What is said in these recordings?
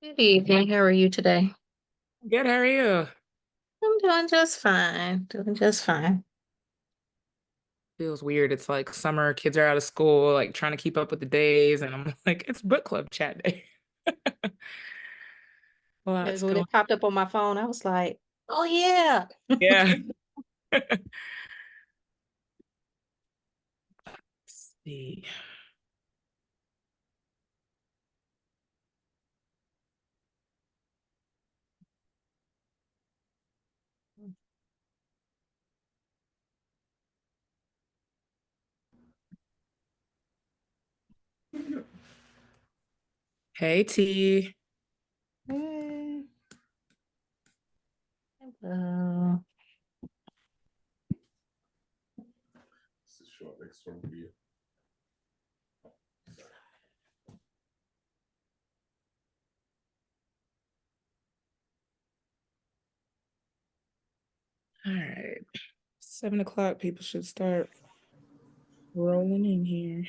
Good evening. How are you today? Good, how are you? I'm doing just fine. Doing just fine. Feels weird. It's like summer, kids are out of school, like trying to keep up with the days, and I'm like, it's book club chat day. Because Lots when going. it popped up on my phone, I was like, oh yeah. Yeah. Let's see. Hey T. Hey, Uh, this is short next one for you. All right. 7 o'clock, people should start rolling in here.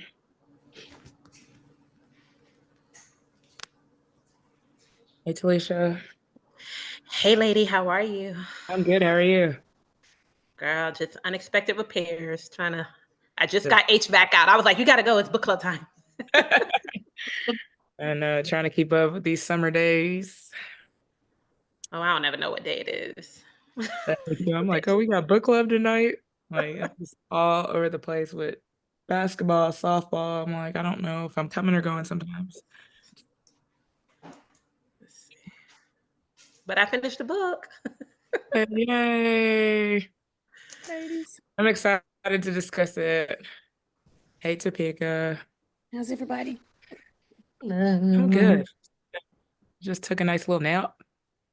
Hey Talisha. Hey lady, how are you? I'm good. How are you? Girl, just unexpected repairs. I just got HVAC out. I was like, you gotta go, it's book club time. And trying to keep up with these summer days. Oh, I don't ever know what day it is. I'm like, oh, we got book club tonight. Like, I'm just all over the place with basketball, softball. I'm like, I don't know if I'm coming or going sometimes. Let's see. But I finished the book. Hey, yay. Ladies. I'm excited to discuss it. Hey, Topeka. How's everybody? I'm hello. good. Just took a nice little nap.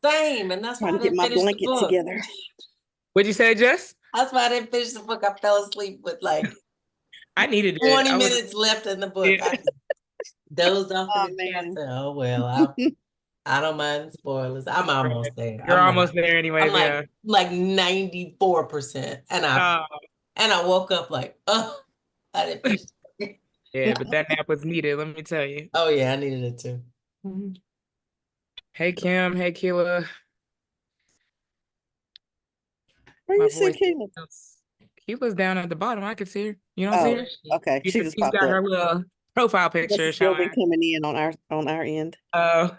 Same, and that's why Trying I to get didn't my finish the blanket book. together. What'd you say, Jess? That's why I didn't finish the book. I fell asleep with like I needed it. 20 I was, minutes left in the book. yeah. I dozed off in Oh the chair. I man. said, "Oh well, I don't mind spoilers. I'm almost there. You're almost there I'm anyways, like yeah. 94%, and Oh, I woke up like, oh, I didn't finish. yeah, but that nap was needed, let me tell you. Oh yeah, I needed it too. Hey, Kim. Hey, Keela. Where My you see voice. Kayla? Keela's down at the bottom. I can see her. You don't see Oh, her? okay. Yeah, She just she's popped got up. her little profile Must picture have still showing. been coming in on our end. Oh,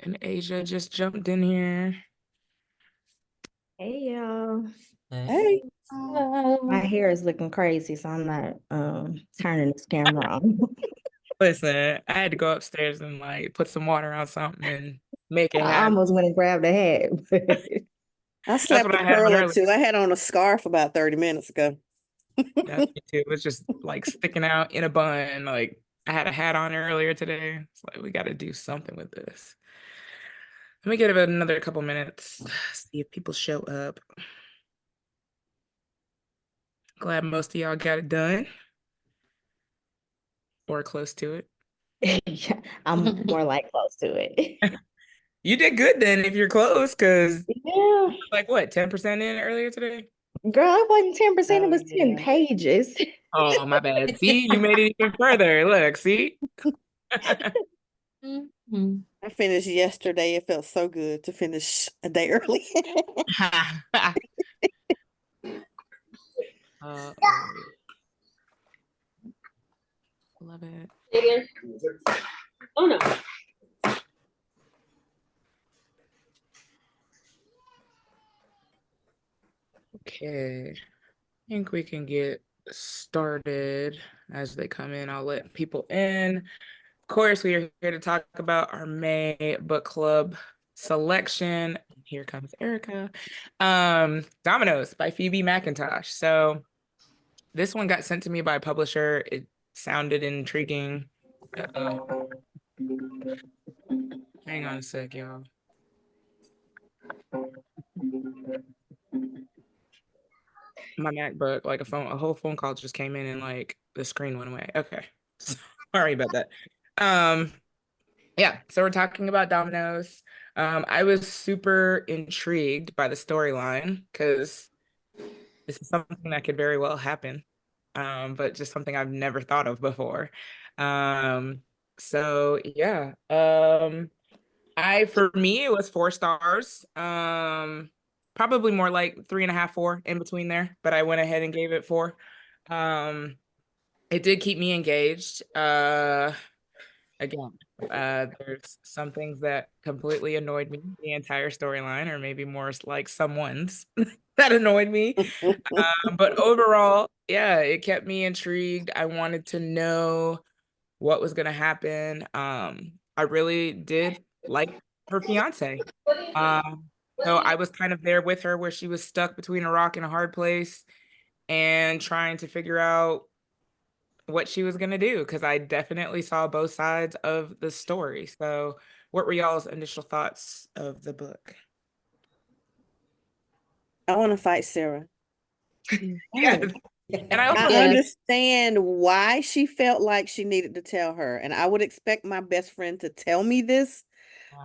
and Asia just jumped in here. Hey y'all. Hey. My Hello. hair is looking crazy, so I'm not turning this camera on. Listen, I had to go upstairs and like put some water on something and make it I happen. almost went and grabbed a hat. I That's slapped what a I had on curl or earlier. two. I had on a scarf about 30 minutes ago. That's me too. It was just like sticking out in a bun. Like I had a hat on earlier today. It's like we got to do something with this. Let me give it another couple minutes. See if people show up. Glad most of y'all got it done or close to it. Yeah, I'm more like close to it. You did good then if you're close, because Yeah, like what, 10% in earlier today? girl, it wasn't 10%, it Oh was 10 yeah. pages. Oh, my bad. See, you made it even further. Look, see? Mhm. I finished yesterday. It felt so good to finish a day early. Oh, love it. Oh no. Okay. I think we can get started as they come in. I'll let people in. Of course, we are here to talk about our May book club selection. Here comes Erica. Dominoes by Phoebe McIntosh. So this one got sent to me by a publisher. It sounded intriguing. Uh-oh. Hang on a sec, y'all. My MacBook, like a whole phone call just came in and like the screen went away. Okay. Sorry about that. Um, yeah, so we're talking about Dominoes. I was super intrigued by the storyline because this is something that could very well happen. But just something I've never thought of before. Um, So yeah. For me it was 4 stars. Probably more like 3.5, 4 in between there, but I went ahead and gave it 4. It did keep me engaged. Again, there's some things that completely annoyed me the entire storyline, or maybe more like someone's that annoyed me. But overall, yeah, it kept me intrigued. I wanted to know what was gonna happen. I really did like her fiance. Um, so I was kind of there with her where she was stuck between a rock and a hard place and trying to figure out what she was gonna do, because I definitely saw both sides of the story. So what were y'all's initial thoughts of the book? I want to fight Sarah. Yeah. And I also I Yes. understand why she felt like she needed to tell her, and I would expect my best friend to tell me this,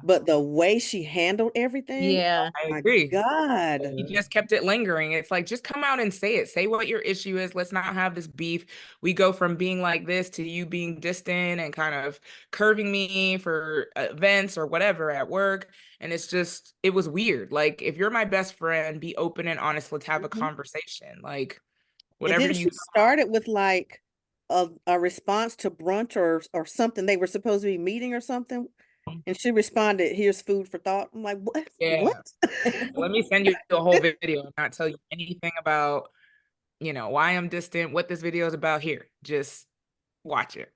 but the way she handled everything, Yeah. I my agree. God. He just kept it lingering. It's like, just come out and say it. Say what your issue is. Let's not have this beef. We go from being like this to you being distant and kind of curving me for events or whatever at work. And it was weird. Like, if you're my best friend, be open and honest. Let's have a conversation. Like, And whatever then you. she started with like a response to brunch or something. They were supposed to be meeting or something. And she responded, "Here's food for thought." I'm like, what? Yeah. What? Let me send you a whole video and not tell you anything about, why I'm distant, what this video is about here. Just watch it.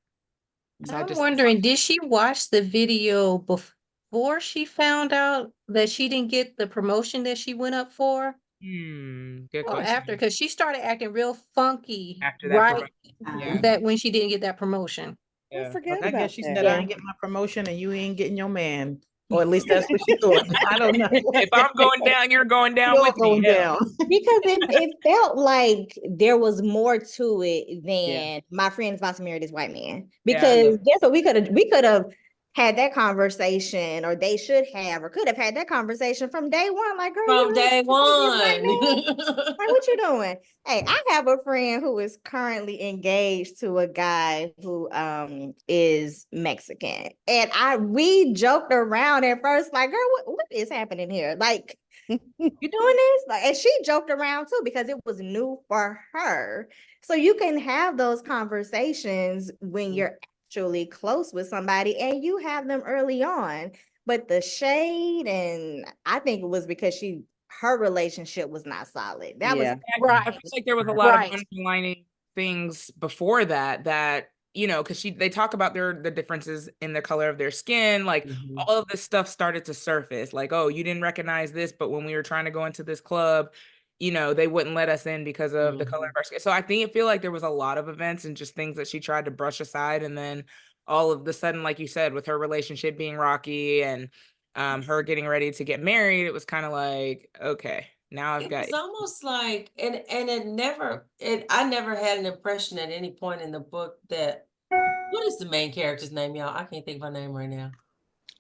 So I'm wondering, did she watch the video before she found out that she didn't get the promotion that she went up for? Good Or question. after? Because she started acting real funky After that right yeah. that when she didn't get that promotion. I Yeah. forget I about guess she said, that. I ain't getting my promotion and you ain't getting your man. Or at least that's what she thought. I don't know. If I'm going down, you're going down You're with going me. down. Because it felt like there was more to it Yeah. than my friend's about to marry this white man. Yeah. Because guess what? We could have had that conversation, or they should have, or could have had that conversation from day one. Like, girl, From you day really this white man? one. Like, what you doing? Hey, I have a friend who is currently engaged to a guy who is Mexican. And we joked around at first, like, girl, what is happening here? Like, you doing this? Like, and she joked around too because it was new for her. So you can have those conversations when you're actually close with somebody and you have them early on. But the shade, and I think it was because her relationship was not solid. That was Yeah. I feel like there was a lot Right. of underlining things before that, because they talk about the differences in the color of their skin. Like, all of this stuff started to surface. Like, oh, you didn't recognize this, but when we were trying to go into this club, they wouldn't let us in because of the color of our skin. So I feel like there was a lot of events and just things that she tried to brush aside. And then all of the sudden, like you said, with her relationship being rocky and her getting ready to get married, it was kind of like, okay, now I've got. It's almost like, and I never had an impression at any point in the book that, what is the main character's name, y'all? I can't think of her name right now.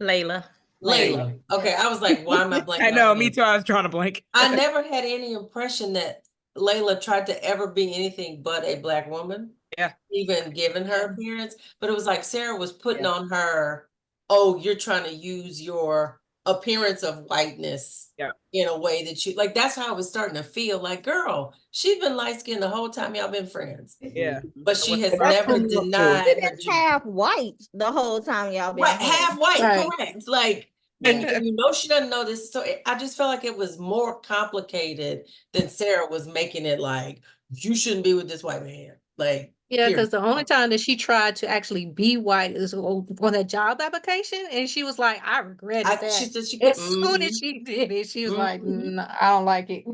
Layla. Layla. Okay, I was like, why am I blanking? I know, on her me name? too. I was trying to blank. I never had any impression that Layla tried to ever be anything but a Black woman. Yeah. Even given her appearance. But it was like Sarah was putting on her, oh, you're trying to use your appearance of whiteness in a way that you like. That's how I was starting to feel like, girl, she's been light skinned the whole time y'all been friends. Yeah. But she has That's never true, too. denied her. been half white the whole time y'all been Right, friends. half white, Right. correct. Like, and you know she doesn't know this. So I just felt like it was more complicated than Sarah was making it like, you shouldn't be with this white man. Like, Yeah, period. because the only time that she tried to actually be white is on that job application, and she was like, "I regretted that." She said she As soon as she did it, she was like, "No, I don't like it."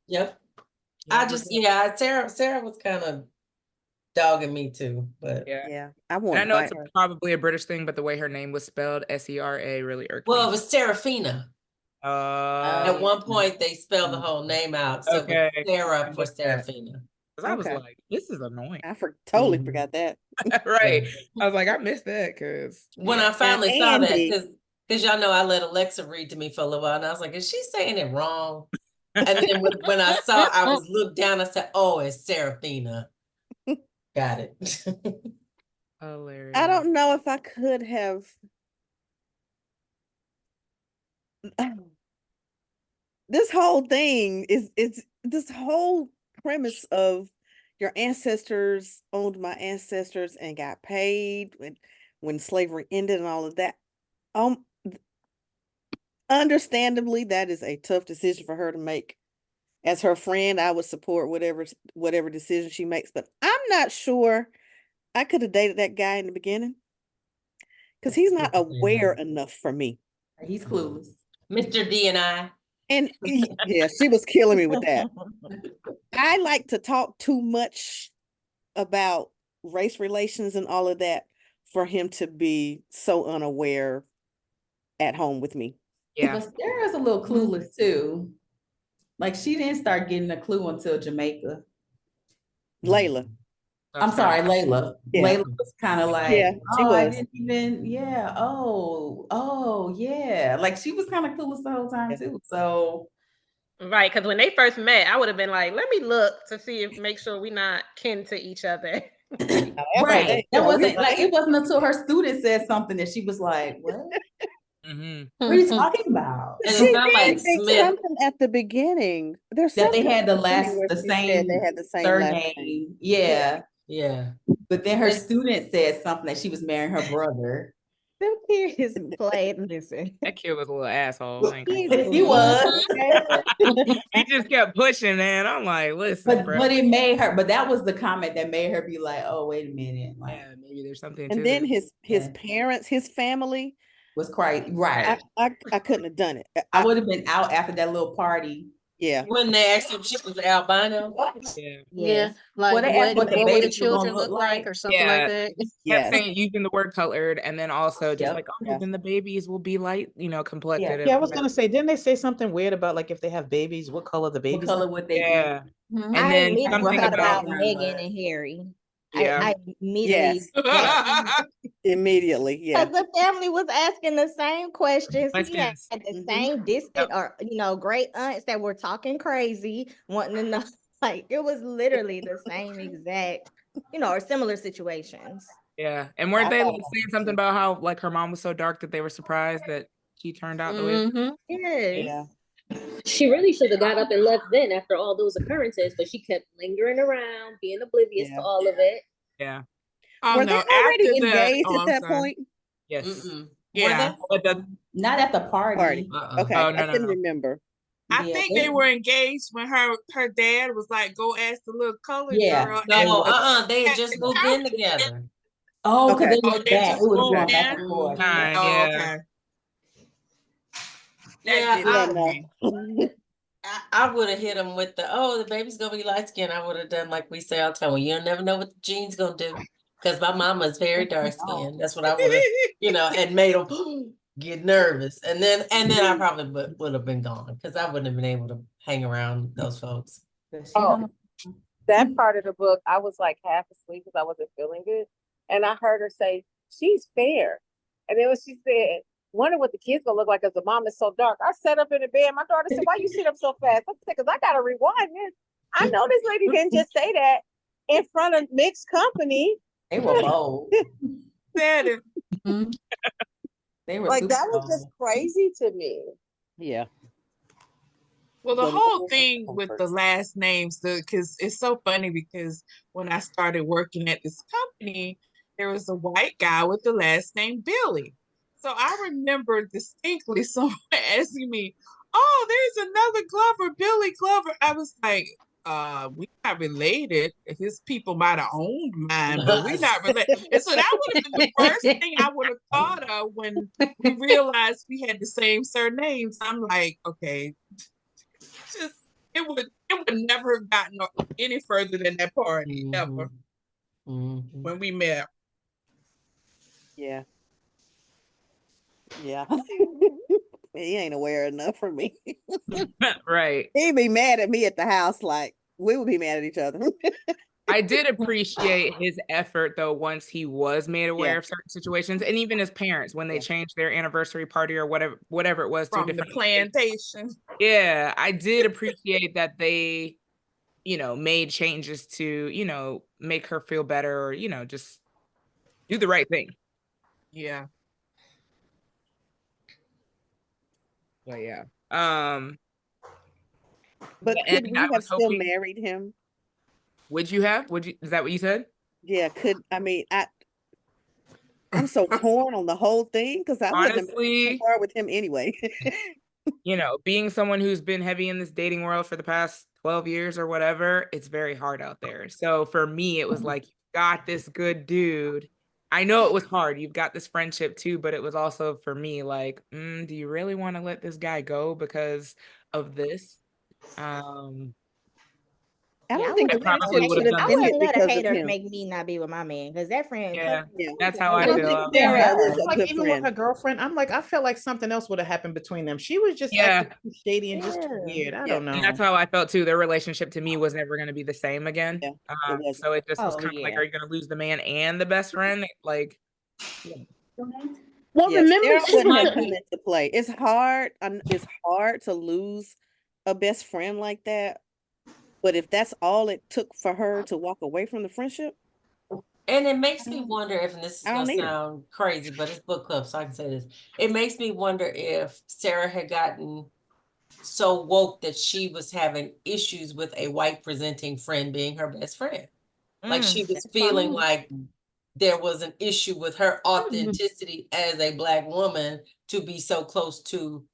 Yep. Sarah was kind of dogging me too, but Yeah. I And want I to know fight it's her. probably a British thing, but the way her name was spelled, Sera, really irked well, it me. was Serafina. At one point, they spelled the whole name out, so it was Sarah for Serafina. Because I was like, this is annoying. I totally forgot that. Right. I was like, I missed that because When I finally saw that, Andy. because y'all know I let Alexa read to me for a little while, and I was like, is she saying it wrong? And then when I was looked down, I said, oh, it's Serafina. Got it. Hilarious. I don't know if I could have. This whole thing is this whole premise of your ancestors owned my ancestors and got paid when slavery ended and all of that. Um, understandably, that is a tough decision for her to make. As her friend, I would support whatever decision she makes, but I'm not sure I could have dated that guy in the beginning because he's not aware enough for me. He's clueless. Mr. D and I. And yeah, she was killing me with that. I like to talk too much about race relations and all of that for him to be so unaware at home with me. Yeah. But Sarah's a little clueless too. Like she didn't start getting a clue until Jamaica. Layla. I'm sorry, Layla. Yeah. Layla was kind of like, Yeah, she oh, I was. didn't even, yeah, oh, yeah. Like she was kind of clueless the whole time too. So Right, because when they first met, I would have been like, let me look to see if make sure we're not kin to each other. right. That wasn't like it wasn't until her student said something that she was like, what? What are you talking about? And She it's not did like think Smith. something at the beginning. There's That they something had at beginning where the she said they same had the same last name. surname. Yeah. Yeah. But then her student said something that she was marrying her brother. Them kids played. Listen, That kid was a little asshole. He was. He just kept pushing, man. I'm like, listen, bro. But it made her, but that was the comment that made her be like, oh, wait a minute. Like, yeah, maybe there's something And to then this. his parents, his family was quite right. I couldn't have done it. I would have been out after that little party. Yeah. When they asked if she was albino. Yeah. Like Well, they asked what what the would the babies were gonna children look look like like. or something like that? Kept Yes. saying using the word colored, and then also just Yep. like, oh, Yeah. then the babies will be light, complected. Yeah, and I all was that. gonna Say, didn't they say something weird about like if they have babies, what color the What babies color are? would they Yeah. be? And I then immediately something thought about about Megan and Harry. Yeah. I immediately Yes. Immediately, yeah. because the family was asking the same questions. He had Questions. the same distant or great aunts that were talking crazy, wanting to know. Like it was literally the same exact, or similar situations. Yeah. And weren't they like saying something about how like her mom was so dark that they were surprised that she turned out the way? Yes. Yeah. She really should have got up and left then after all those occurrences, but she kept lingering around, being oblivious to all of it. Yeah. Were they already engaged at that point? Yes. Yeah. Not at the party. Okay. Oh, no, I couldn't remember. I think they were engaged when her dad was like, go ask the little colored girl. No, they had just moved in together. Oh, because Okay. they was back. It was going back and forth. Okay. I would have hit him with the baby's gonna be light skinned. I would have done like we say all the time. Well, you'll never know what the gene's gonna do. Because my mama's very dark skinned. That's what I would have, and made them get nervous. And then I probably would have been gone because I wouldn't have been able to hang around those folks. Oh, that part of the book, I was like half asleep because I wasn't feeling good. And I heard her say, she's fair. And then when she said, wonder what the kids gonna look like because the mom is so dark. I sat up in the bed. My daughter said, why you sit up so fast? I said, because I gotta rewind this. I know this lady didn't just say that in front of mixed company. They were bold. Said it. They were like that was just crazy to me. Yeah. Well, the whole thing with the last names, because it's so funny because when I started working at this company, there was a white guy with the last name Billy. So I remember distinctly someone asking me, oh, there's another Glover, Billy Glover. I was like, we're not related. His people might have owned mine, but we're not related. And so that would have been the first thing I would have thought of when we realized we had the same surnames. I'm like, okay, it would never have gotten any further than that party ever when we met. Yeah. Yeah. He ain't aware enough for me. Right. He'd be mad at me at the house, like we would be mad at each other. I did appreciate his effort though once he was made aware of certain situations, and even his parents when they changed their anniversary party or whatever it was from to the plantation. Yeah, I did appreciate that they, made changes to, make her feel better or, just do the right thing. Yeah. But yeah. But and could I we have was still hoping, married him? would you have? Is that what you said? Yeah, I'm so torn on the whole thing because I wouldn't have been too Honestly, far with him anyway. being someone who's been heavy in this dating world for the past 12 years or whatever, it's very hard out there. So for me, it was like, you got this good dude. I know it was hard. You've got this friendship too, but it was also for me like, do you really want to let this guy go because of this? I Yeah, don't think I the probably friendship would should have have I done the ended same. wouldn't let a because of hater him. make me not be with my man because that friend. Yeah, Yeah. that's how I I don't feel. think Yeah, Sarah I was feel a like good even with friend. her girlfriend, I'm like, I felt like something else would have happened between them. She was just Yeah. acting too shady and just too Yeah. weird. I Yeah. don't know. And that's how I felt too. Their relationship to me was never going to be the same again. Yeah, it wasn't. So it just was Oh, kind of like, yeah. are you going to lose the man and the best friend? Like, Well, Yeah, remember Sarah she wouldn't have might come be. into play. It's hard. It's hard to lose a best friend like that. But if that's all it took for her to walk away from the friendship, And it makes me wonder if, and this is I don't gonna need her. sound crazy, but it's book club, so I can say this. It makes me wonder if Sarah had gotten so woke that she was having issues with a white presenting friend being her best friend. Like she was feeling like there was an issue with her authenticity as a Black woman to be so close to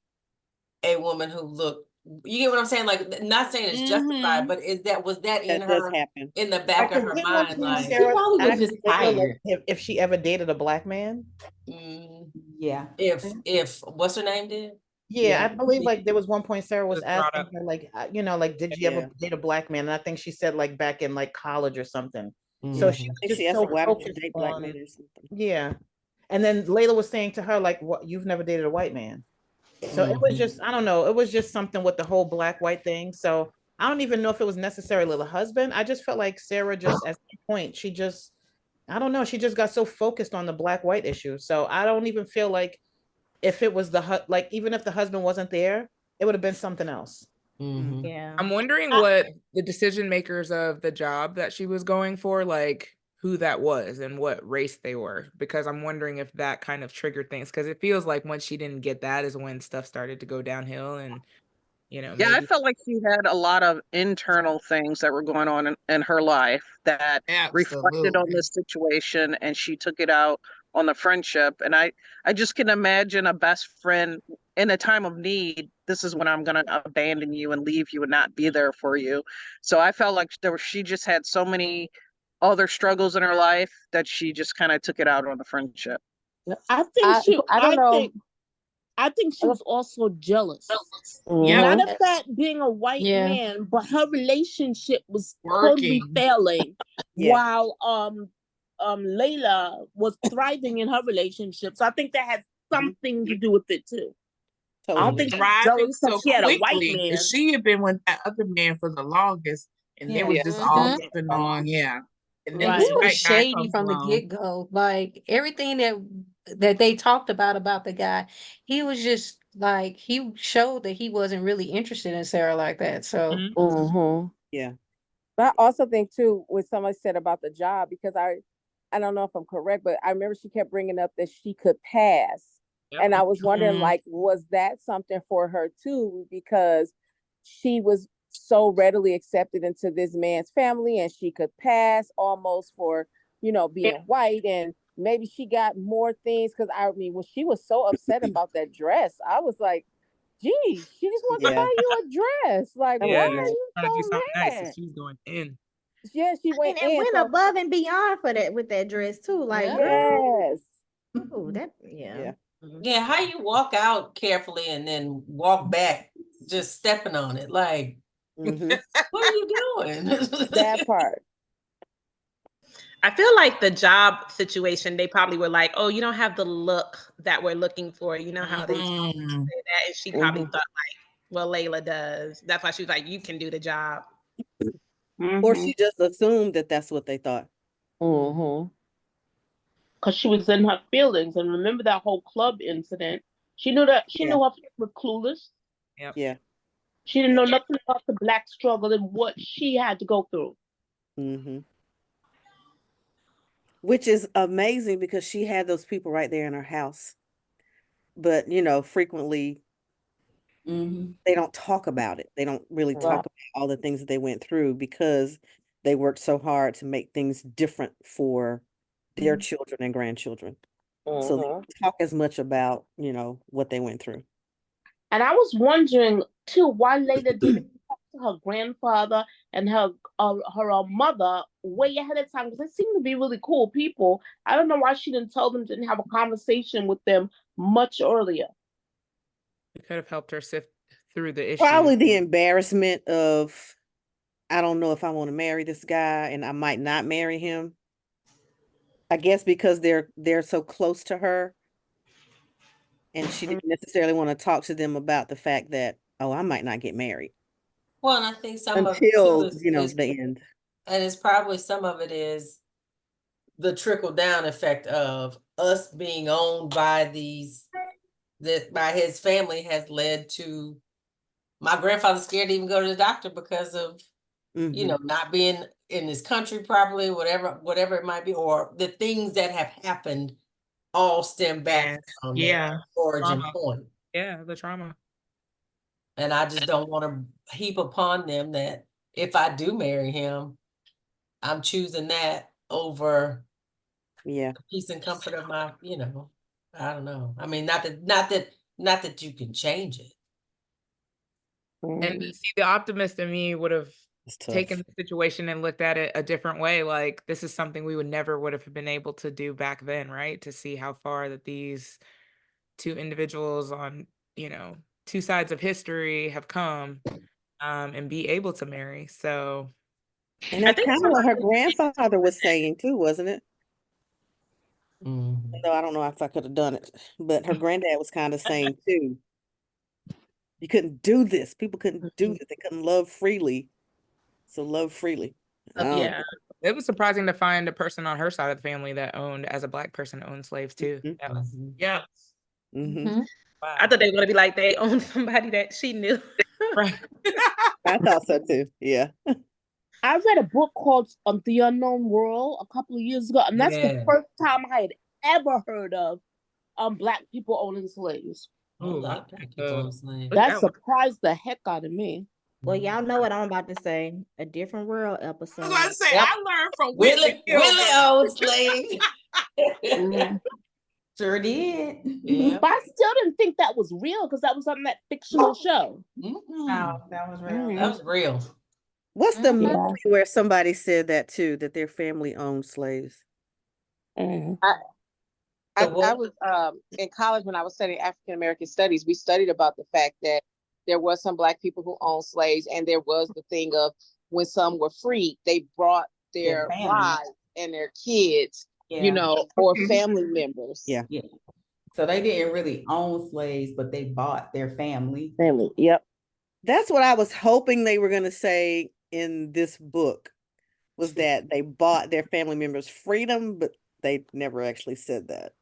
a woman who looked, you get what I'm saying? Like, not saying it's justified, but was that in That does her, happen. in the back of Like, her didn't one mind? time Like, Sarah probably was ask just Layla, like, tired. if she ever dated a Black man? Yeah. if what's her name did? Yeah, I believe like there was one point Sarah was was brought asking up. her like, like, did you Yeah. ever date a Black man? And I think she said like back in like college or something. So Yeah. she I was think just she asked so her, why don't you focused date Black on, men or something? yeah. And then Layla was saying to her like, what, you've never dated a white man? So it was just, I don't know, it was just something with the whole Black white thing. So I don't even know if it was necessarily the husband. I just felt like Sarah just at some point she just, I don't know, she just got so focused on the Black white issue. So I don't even feel like if it was like even if the husband wasn't there, it would have been something else. Yeah. I'm wondering what the decision makers of the job that she was going for, like who that was and what race they were, because I'm wondering if that kind of triggered things. Because it feels like once she didn't get that is when stuff started to go downhill, and Yeah, I maybe. felt like she had a lot of internal things that were going on in her life that reflected on Absolutely. this situation, and she took it out on the friendship. And I just can imagine a best friend in a time of need. This is when I'm going to abandon you and leave you and not be there for you. So I felt like she just had so many other struggles in her life that she just kind of took it out on the friendship. I think she. I don't know. I think she was also jealous. Yeah. Not of that being a white Yeah. man, but her relationship was totally Working. failing, Yeah. while Layla was thriving in her relationship. So I think that had something to do with it too. I don't think she was Thriving jealous so because she had a white quickly, man. because she had been with that other man for the longest, and it was just all up and on. Yeah. And then And this he was white guy shady comes from the along. get-go. Like everything that they talked about the guy, he was just like, he showed that he wasn't really interested in Sarah like that. So Yeah. But I also think too, what somebody said about the job, because I don't know if I'm correct, but I remember she kept bringing up that she could pass. And I was wondering, like, was that something for her too? Because she was so readily accepted into this man's family and she could pass almost for, being white. And maybe she got more things. Cause I mean, when she was so upset about that dress, I was like, gee, she just wants to buy you a dress. Like, why Yeah, are she's you trying to do so something nice, and mad? she's going in. Yeah, she went in. Went So, above and beyond for that with that dress too. Like, Yeah. girl, yes. ooh, yeah. Yeah, how you walk out carefully and then walk back, just stepping on it. Like, what are you doing? That part. I feel like the job situation, they probably were like, oh, you don't have the look that we're looking for. You know how they say that? And she probably thought like, well, Layla does. That's why she was like, you can do the job. Or she just assumed that that's what they thought. Because she was in her feelings. And remember that whole club incident. She knew that she knew her friend was clueless. Yeah. She didn't know nothing about the Black struggle and what she had to go through. Which is amazing because she had those people right there in her house. But, you know, frequently they don't talk about it. They don't really talk about all the things that they went through because they worked so hard to make things different for their children and grandchildren. So they don't talk as much about, you know, what they went through. And I was wondering too why Layla didn't talk to her grandfather and her mother way ahead of time, because they seem to be really cool people. I don't know why she didn't tell them, didn't have a conversation with them much earlier. It could have helped her sift through the issue. Probably the embarrassment of, I don't know if I want to marry this guy and I might not marry him. I guess because they're so close to her. And she didn't necessarily want to talk to them about the fact that, oh, I might not get married. Well, and I think some of it until, too you know, is, the end. and it's probably some of it is the trickle down effect of us being owned by by his family has led to my grandfather scared to even go to the doctor because of, you know, not being in his country properly, whatever it might be, or the things that have happened all stem back from the origin point. Yeah, the trauma. And I just don't want to heap upon them that if I do marry him, I'm choosing that over the peace and comfort of my, you know, I don't know. I mean, not that you can change it. And see, the optimist in me would have taken the situation and looked at it a different way. Like, this is something we would have been able to do back then, right? To see how far that these two individuals on, you know, two sides of history have come, and be able to marry. So, and that's kind of what her grandfather was saying too, wasn't it? No, I don't know if I could have done it, but her granddad was kind of saying too, you couldn't do this. People couldn't do this. They couldn't love freely. So love freely. Yeah. It was surprising to find a person on her side of the family that as a Black person owned slaves too. That was, Wow. I thought they were going to be like, they owned somebody that she knew. Right. I thought so too. Yeah. I read a book called The Unknown World a couple of years ago, and that's the first time I had ever heard of Black people owning slaves. That surprised the heck out of me. Well, y'all know what I'm about to say. A Different World episode. I was about to say, I learned from Willie owned slaves. Sure did. Yeah. But I still didn't think that was real because that was on that fictional show. No, that was real. That was real. What's the movie where somebody said that too, that their family owned slaves? I was in college when I was studying African American studies. We studied about the fact that there was some Black people who owned slaves, and there was the thing of when some were freed, they brought their wives and their kids, you know, or family members. Yeah. So they didn't really own slaves, but they bought their family. Yep. That's what I was hoping they were going to say in this book, was that they bought their family members freedom, but they never actually said that.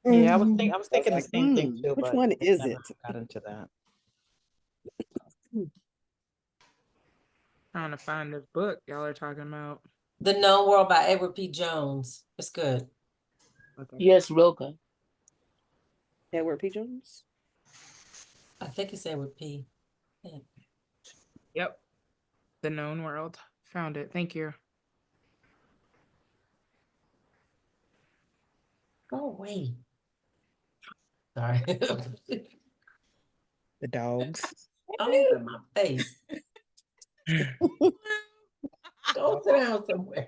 Yeah, I was thinking the same thing too. Which one is it? Got into that. Trying to find this book y'all are talking about. The Known World by Edward P. Jones. It's good. Okay. Yes, real good. Edward P. Jones? I think it's Edward P. Yeah. Yep. The Known World. Found it. Thank you. Go away. Sorry. The dogs. I'm in my face. Go sit down somewhere.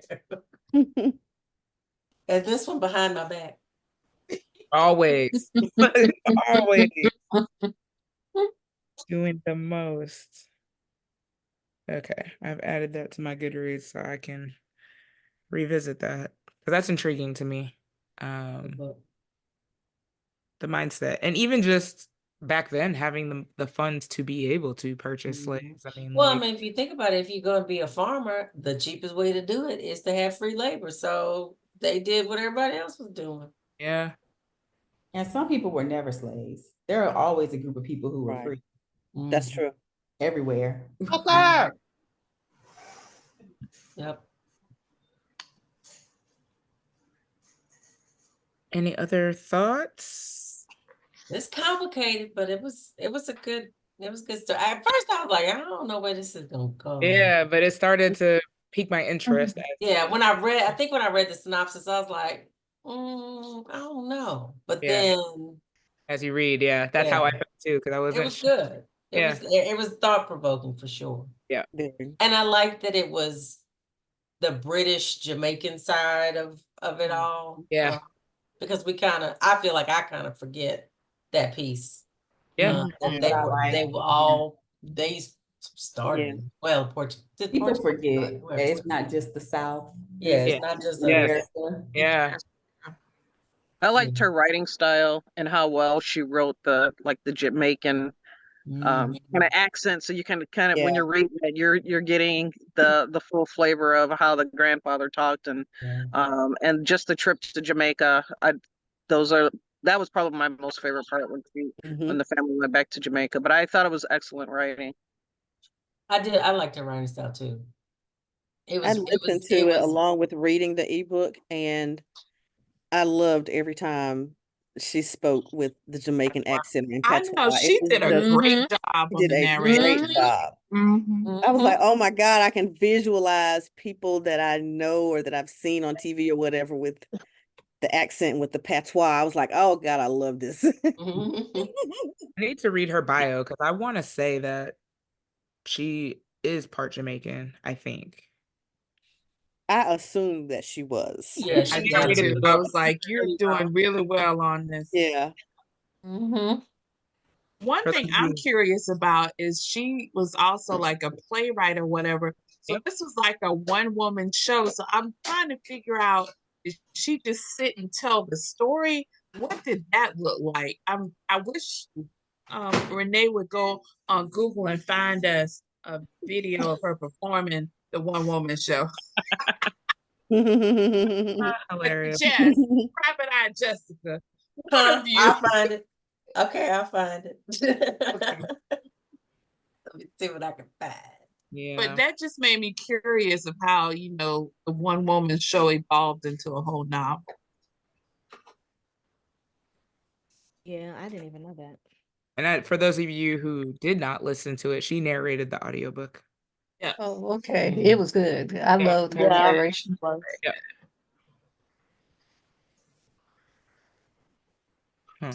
And this one behind my back. Always. Always. Doing the most. Okay, I've added that to my Goodreads so I can revisit that, because that's intriguing to me. The mindset, and even just back then having the funds to be able to purchase slaves. I mean, well, I mean, if you think about it, if you're going to be a farmer, the cheapest way to do it is to have free labor. So they did what everybody else was doing. Yeah. And some people were never slaves. There are always a group of people who were free. That's true. Everywhere. Yep. Any other thoughts? It's complicated, but it was a good story. At first I was like, I don't know where this is gonna go. Yeah, but it started to pique my interest. Yeah, I think when I read the synopsis, I was like, I don't know. But then as you read, that's how I felt too, because I wasn't. It was good. It was thought provoking for sure. Yeah. And I liked that it was the British Jamaican side of it all. Yeah. Because I feel like I kind of forget that piece. Yeah. They started People forget that it's not just the South. Yeah, it's not just America. Yeah. I liked her writing style and how well she wrote the Jamaican kind of accent. So you kind of when you're reading it, you're getting the full flavor of how the grandfather talked and just the trip to Jamaica. That was probably my most favorite part when the family went back to Jamaica. But I thought it was excellent writing. I liked her writing style too. I listened to it along with reading the ebook, and I loved every time she spoke with the Jamaican accent and patois. I know she did a great job. Did a great job. I was like, oh my God, I can visualize people that I know or that I've seen on TV or whatever with the accent, with the patois. I was like, oh God, I love this. I need to read her bio because I want to say that she is part Jamaican, I think. I assumed that she was. Yeah, I was like, you're doing really well on this. Yeah. One thing I'm curious about is she was also like a playwright or whatever. So this was like a one-woman show. So I'm trying to figure out, did she just sit and tell the story? What did that look like? I wish Renee would go on Google and find us a video of her performing the one-woman show. Hilarious. Yes, Private Eye Jessica. I'll find it. Okay, I'll find it. Let me see what I can find. Yeah. But that just made me curious of how, the one woman show evolved into a whole novel. Yeah, I didn't even know that. And for those of you who did not listen to it, she narrated the audiobook. Yeah. Oh, okay. It was good. I loved her narration. Yeah.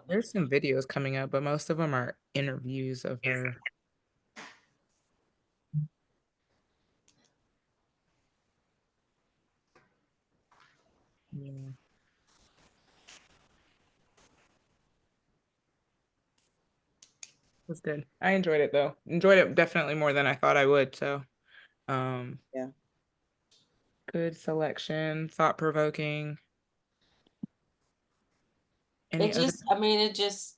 There's some videos coming up, but most of them are interviews of her. Yeah. It was good. I enjoyed it though. Enjoyed it definitely more than I thought I would. So, yeah. Good selection, thought-provoking. It just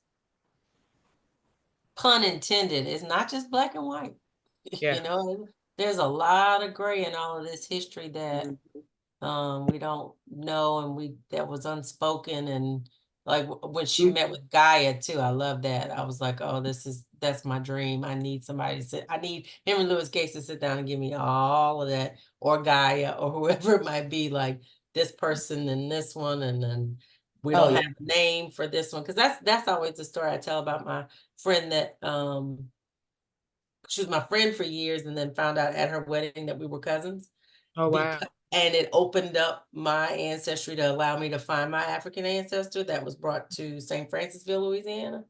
pun intended. It's not just black and white. Yeah. There's a lot of gray in all of this history that we don't know, and that was unspoken. And like when she met with Gaia too, I love that. I was like, oh, that's my dream. I need somebody I need Henry Louis Gates to sit down and give me all of that, or Gaia, or whoever it might be, like this person and this one, and then we don't have a name for this one, because that's always the story I tell about my friend that she was my friend for years, and then found out at her wedding that we were cousins. Oh wow. And it opened up my ancestry to allow me to find my African ancestor that was brought to St. Francisville, Louisiana,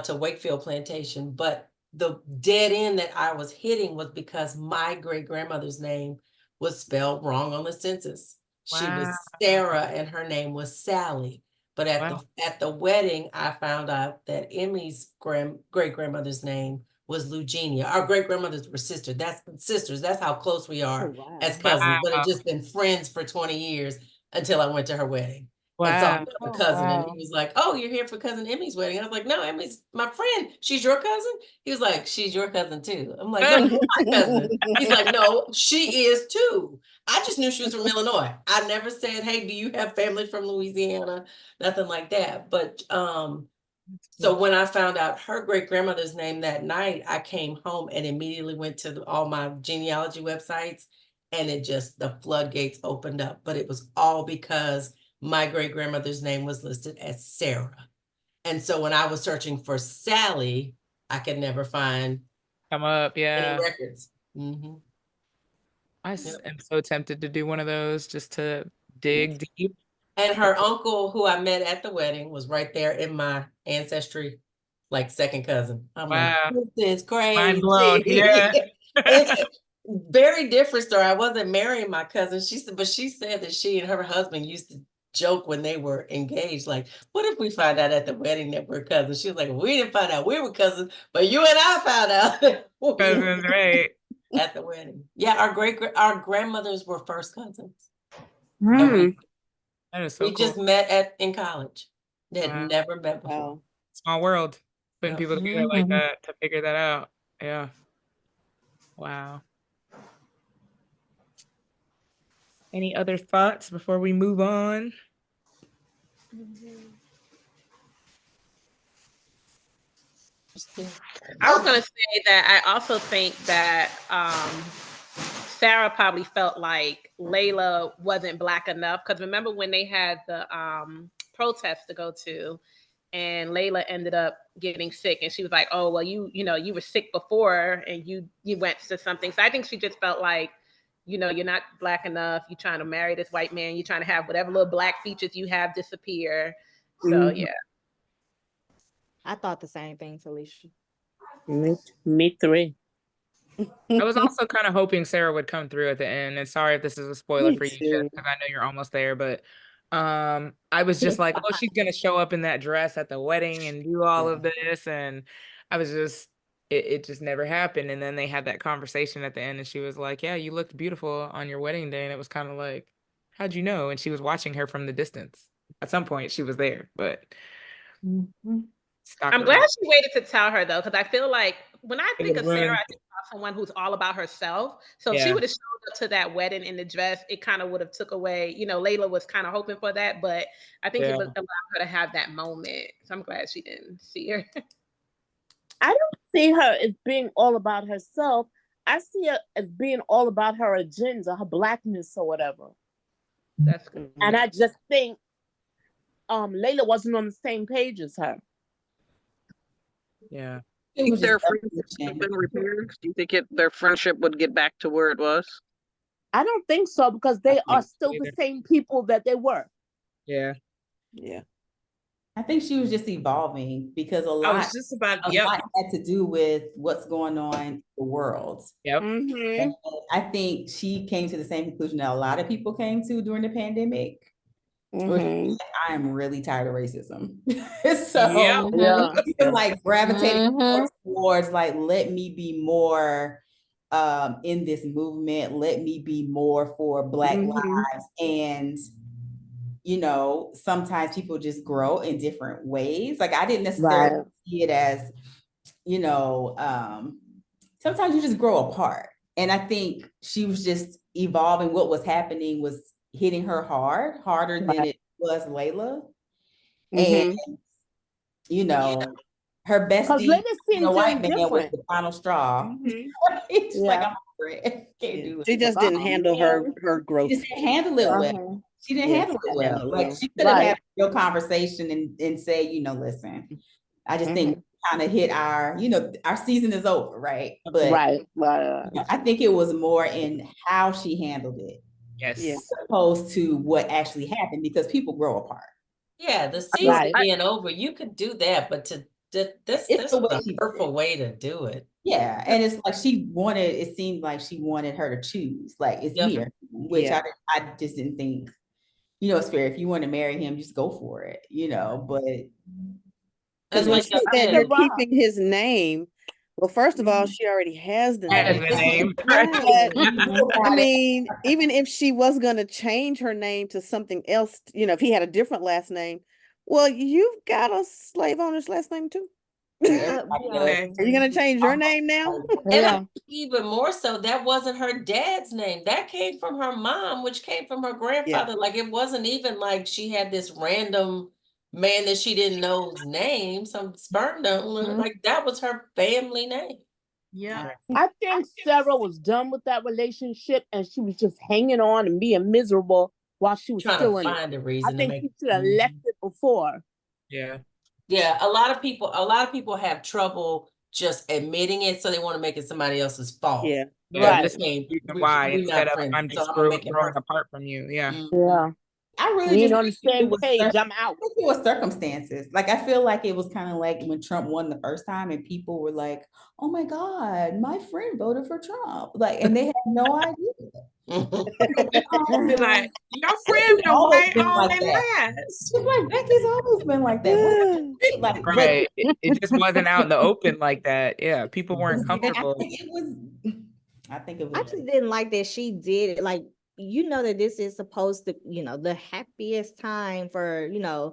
to Wakefield Plantation. But the dead end that I was hitting was because my great-grandmother's name was spelled wrong on the census. She was Sarah and her name was Sally. But at the wedding, I found out that Emmy's great-grandmother's name was Lugenia. Our great-grandmothers were sisters. That's how close we are as cousins. But had just been friends for 20 years until I went to her wedding. And so I met a cousin, and he was like, oh, you're here for cousin Emmy's wedding. I was like, no, Emmy's my friend. She's your cousin? He was like, she's your cousin too. I'm like, no, you're my cousin. He's like, no, she is too. I just knew she was from Illinois. I never said, hey, do you have family from Louisiana? Nothing like that. But so when I found out her great-grandmother's name that night, I came home and immediately went to all my genealogy websites, and the floodgates opened up. But it was all because my great grandmother's name was listed as Sarah. And so when I was searching for Sally, I could never find come up, any yeah. records. Mm-hmm. I am so tempted to do one of those just to dig deep. And her uncle, who I met at the wedding, was right there in my ancestry, like second cousin. I'm like, this is crazy. Mind blown. Yeah. It's very different story. I wasn't marrying my cousin. She said that she and her husband used to joke when they were engaged, like, what if we find out at the wedding that we're cousins? She was like, we didn't find out we were cousins, but you and I found out. Cousins, right? At the wedding. Yeah, our grandmothers were first cousins. Mm. That is so we cool. just met in college. They had never met before. Small world. Putting people together like that to figure that out. Yeah. Wow. Any other thoughts before we move on? I was gonna say that I also think that Sarah probably felt like Layla wasn't Black enough, because remember when they had the protest to go to, and Layla ended up getting sick, and she was like, "Oh well, you were sick before, and you went to something." So I think she just felt like, you're not Black enough. You're trying to marry this white man. You're trying to have whatever little Black features you have disappear. So yeah. I thought the same thing, Felicia. Me three. I was also kind of hoping Sarah would come through at the end. And sorry if this is a spoiler for you, because I know you're almost there. But I was just like, oh, she's gonna show up in that dress at the wedding and do all of this, and I was just, it just never happened. And then they had that conversation at the end, and she was like, "Yeah, you looked beautiful on your wedding day," and it was kind of like, "How'd you know?" And she was watching her from the distance. At some point, she was there, but. I'm glad she waited to tell her though, because I feel like when I think of Sarah, I think about someone who's all about herself. So if she would have showed up to that wedding in the dress, it kind of would have took away. Layla was kind of hoping for that, but I think it would allow her to have that moment. So I'm glad she didn't see her. I don't see her as being all about herself. I see her as being all about her agenda, her Blackness or whatever. That's good. And I just think Layla wasn't on the same page as her. Yeah. Do you think their friendship have been repaired? Do you think their friendship would get back to where it was? I don't think so, because they are still the same people that they were. Yeah. Yeah. I think she was just evolving, because a lot had to do with what's going on in the world. Yep. And I think she came to the same conclusion that a lot of people came to during the pandemic. I am really tired of racism. So like gravitating towards like, let me be more in this movement, let me be more for Black lives. And sometimes people just grow in different ways. Like I didn't necessarily see it as, sometimes you just grow apart. And I think she was just evolving. What was happening was hitting her harder than it was Layla. And her bestie, the white man, was the final straw. Like, I'm over it. Can't do it. She just didn't handle her growth. She just didn't handle it well. She didn't handle it well. Like she could have had a real conversation and say, listen, I just think kind of hit our season is over, right? But I think it was more in how she handled it. Yes. As opposed to what actually happened, because people grow apart. Yeah, the season being over, you could do that, but this is a hurtful way to do it. Yeah, and it's like it seemed like she wanted her to choose, like it's me, which I just didn't think, it's fair. If you want to marry him, just go for it, but because when she said you're keeping his name, well, first of all, she already has the name. I mean, even if she was going to change her name to something else, if he had a different last name, well, you've got a slave owner's last name too. Are you going to change your name now? And even more so, that wasn't her dad's name. That came from her mom, which came from her grandfather. Like, it wasn't even like she had this random man that she didn't know his name, some sperm donor. Like, that was her family name. Yeah. I think Sarah was done with that relationship, and she was just hanging on and being miserable while she was Trying still to in it. find a I reason to think make. she should have left it before. Yeah. Yeah, a lot of people have trouble just admitting it, so they want to make it somebody else's fault. Yeah. Yeah, Right. this is Saying, the reason why we're instead not of friends, I'm so I'm gonna make it growing perfect. apart from you. Yeah. Yeah. I really We just ain't on the think it same was page. I'm out. I think it was circumstances. Like, I feel like it was kind of like when Trump won the first time and people were like, oh my God, my friend voted for Trump. Like, and they had no idea. Be like, your friend Becky's been always white been all like their that. lives. It's like Becky's always been like that. What? Like, but Right. It just wasn't out in the open like that. Yeah. People weren't I comfortable. think it was. I think it I was. just didn't like that she did it. Like, that this is supposed to, the happiest time for, Her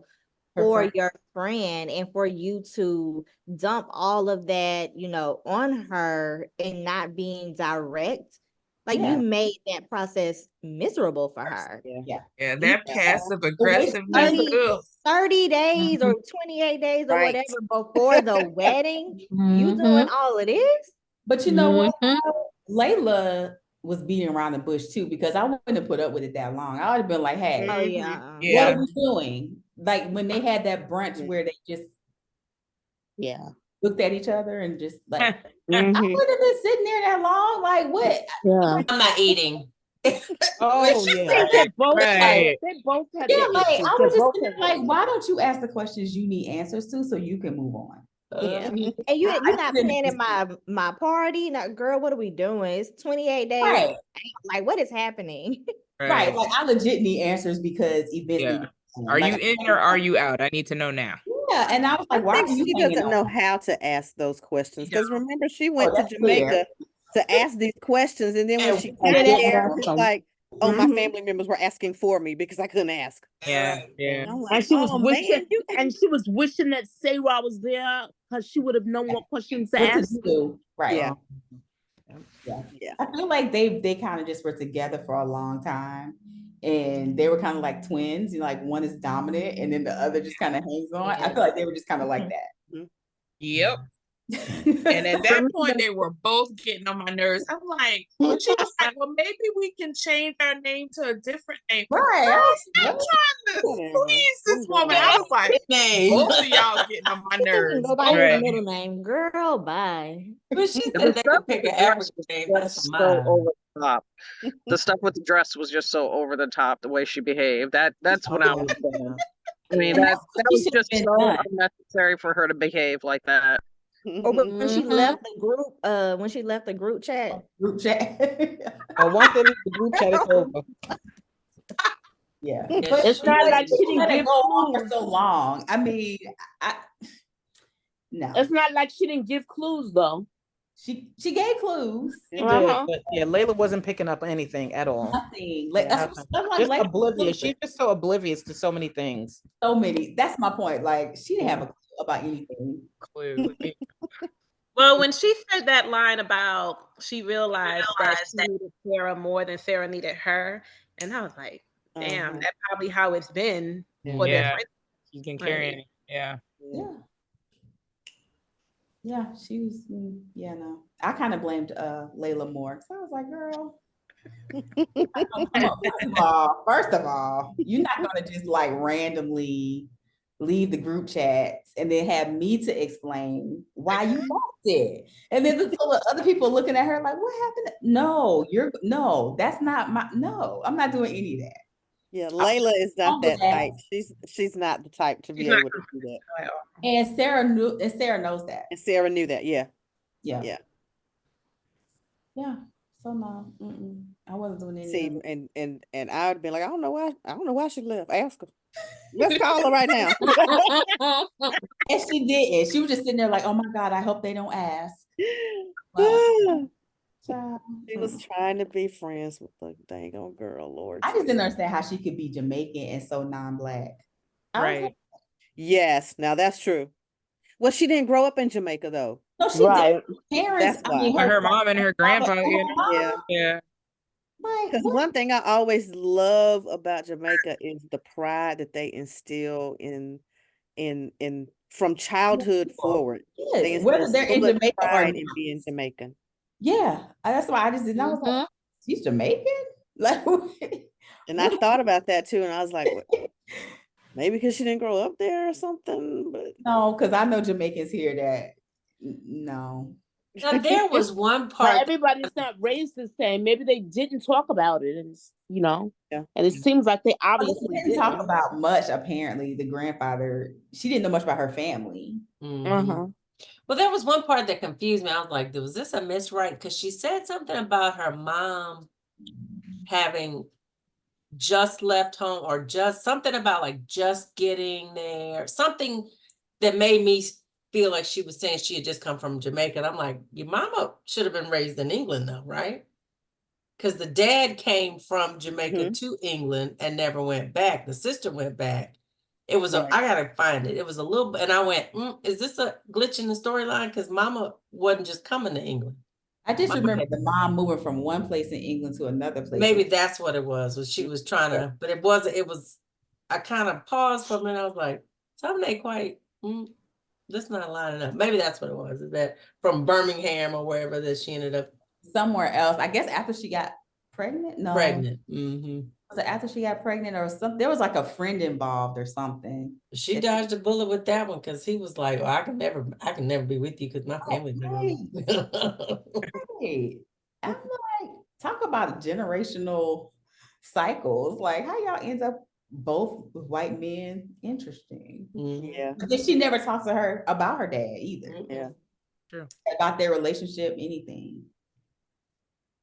for friend. your friend, and for you to dump all of that, on her and not being direct. Like, Yeah. you made that process miserable for her. Yeah. Yeah, that passive aggressiveness. 30 days or 28 days or Right. whatever before the wedding, you doing Mhm. all of this? But you know what? Mhm. Layla was beating around the bush too, because I wouldn't have put up with it that long. I would have been like, hey, Oh, Mhm. yeah. what Yeah. are we doing? Like when they had that brunch where they just Yeah. looked at each other and just like, I Mhm. wouldn't have been sitting there that long. Like, what? Yeah. I'm not eating. Oh I yeah. think they both Right. had Yeah, their like issues. I They was just both thinking, had their like, why don't you ask the questions you need answers to so you can move on? Yeah. Uh, And you're not didn't planning my party. Now, girl, what are we doing? It's 28 days. Right. Like, what is happening? Right. Right. Like I legit need answers because events Yeah. need to happen. Are Like, you in or are you out? I need to know now. yeah, and I was I like, why think are you she hanging doesn't on? know how to ask those questions, because remember, she Oh, went to that's clear. Jamaica to ask these questions, and then when And she we got didn't there, ask it's them. like, oh, my Mhm. family members were asking for me because I couldn't ask. Yeah. Yeah. I'm like, And she was oh wishing, man, you and she was wishing that Sarah was there because she would have known what questions to What to ask. do? Right. yeah, Yeah. I feel like they kind of just were together for a long time. And they were kind of like twins, like one is dominant and then the other just kind of hangs on. I feel like they were just kind of like that. Yep. And at that point, they were both getting on my nerves. I'm like, when she was like, well, maybe we can change our name to a different name. Right. Girl, stop trying to Whatever. please this woman. I was like, both of y'all getting on my nerves. Go by his Right. middle name, girl. Bye. But she The said they stuff could pick with an the dress African was name. That's just for so mine. over the top. The stuff with the dress was just so over the top, the way she behaved. That's what I was saying. I mean, And that that's what that she was should have just been so done. unnecessary for her to behave like that. Or when she Mhm. left the group, when she left the group chat. Group chat. Once they leave the group chat, it's over. Yeah. Yeah, But It's she not was- like she she didn't let it give go on for clues. so long. I mean, no. It's not like she didn't give clues though. She gave clues. She did, Uh-huh. but yeah, Layla wasn't picking up anything at all. Nothing. Like Yeah, that's nothing. what Just like oblivious. She's just so oblivious to so many things. so many. That's my point. Like she didn't have a clue about anything. Clue. Well, when she said that line about she realized that she needed Sarah more than Sarah needed her, and I was like, damn, Uh-huh. that's probably how it's been for their Yeah. friendship. She's been Right. carrying it. Yeah. Yeah. Yeah, she was. Yeah, no. I kind of blamed Layla more. So I was like, girl. Come on. First of all, you're not gonna just like randomly leave the group chats and then have me to explain why you left it. And then the other people looking at her like, what happened? No, that's not no, I'm not doing any of that. Yeah, Layla is not that type. She's not the type to be able to do that. And Sarah knows that. And Sarah knew that. Yeah. Yeah. So no, I wasn't doing any See, of it. and I would be like, I don't know why she left. Ask her. Let's call her right now. And she didn't. She was just sitting there like, oh my God, I hope they don't ask. She was trying to be friends with the dang old girl, Lord. I just didn't understand how she could be Jamaican and so non-black. Right. Yes, now that's true. Well, she didn't grow up in Jamaica though. No, she Right. did. Parents, That's why. Her mom and her grandpa. Yeah. Yeah. Because one thing I always love about Jamaica is the pride that they instill in from childhood forward. Yes, They whether instill they're so in much Jamaica or pride not. in being Jamaican. Yeah, that's why I just didn't. I was like, she's Jamaican. Like, And I thought about that too, and I was like, maybe because she didn't grow up there or something. But no, because I know Jamaicans hear that. No. Now there was one But part. everybody's not raised the same. Maybe they didn't talk about it, and Yeah. and it seems like they They obviously didn't talk about much. Apparently, the grandfather, she didn't know much about her family. Well, there was one part that confused me. I was like, was this a miswrite? Because she said something about her mom having just left home, or just something about like just getting there, something that made me feel like she was saying she had just come from Jamaica. And I'm like, your mama should have been raised in England though, right? Because the dad came from Jamaica to England and never went back. The sister went back. It was I gotta find it. It was a little, and I went, is this a glitch in the storyline? Because mama wasn't just coming to England. I just remember the mom moving from one place in England to another place. Maybe that's what it was she was trying to, but it wasn't. It was, I kind of paused for a minute. I was like, something ain't quite, this not lining up. Maybe that's what it was. Is that from Birmingham or wherever that she ended up somewhere else? I guess after she got pregnant. No, pregnant. Was it after she got pregnant or something? There was like a friend involved or something. She dodged a bullet with that one because he was like, I can never be with you because my family's not gonna. Right. I'm like, talk about generational cycles. Like how y'all end up both with white men. Interesting. Yeah. But then she never talks to her about her dad either. Yeah. True. About their relationship, anything.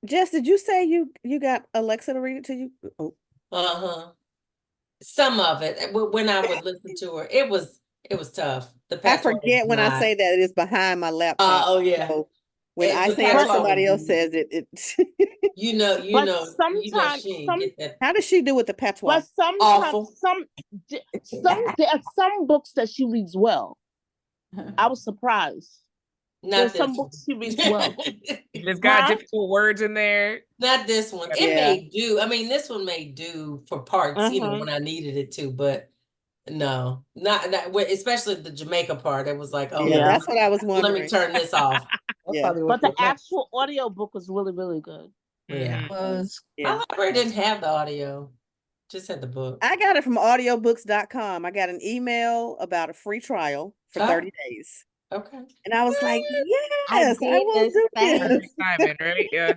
Jess, did you say you got Alexa to read it to you? Oh. Some of it. When I would listen to her, it was tough. I forget when I say that it is behind my laptop. Oh yeah. So when I say it or somebody else says it, you know, sometimes how does she do with the patois? But sometimes there are some books that she reads well. I was surprised. There's some books she reads well. It's got difficult words in there. Not this one. It may do. I mean, this one may do for parts, when I needed it to, but no, not especially the Jamaica part. It was like, oh yeah, that's what I was wondering. Let me turn this off. But the actual audio book was really, really good. Yeah. My library didn't have the audio. Just had the book. I got it from audiobooks.com. I got an email about a free trial for 30 days. Okay. And I was like, yes, I will do this. Right? Yeah.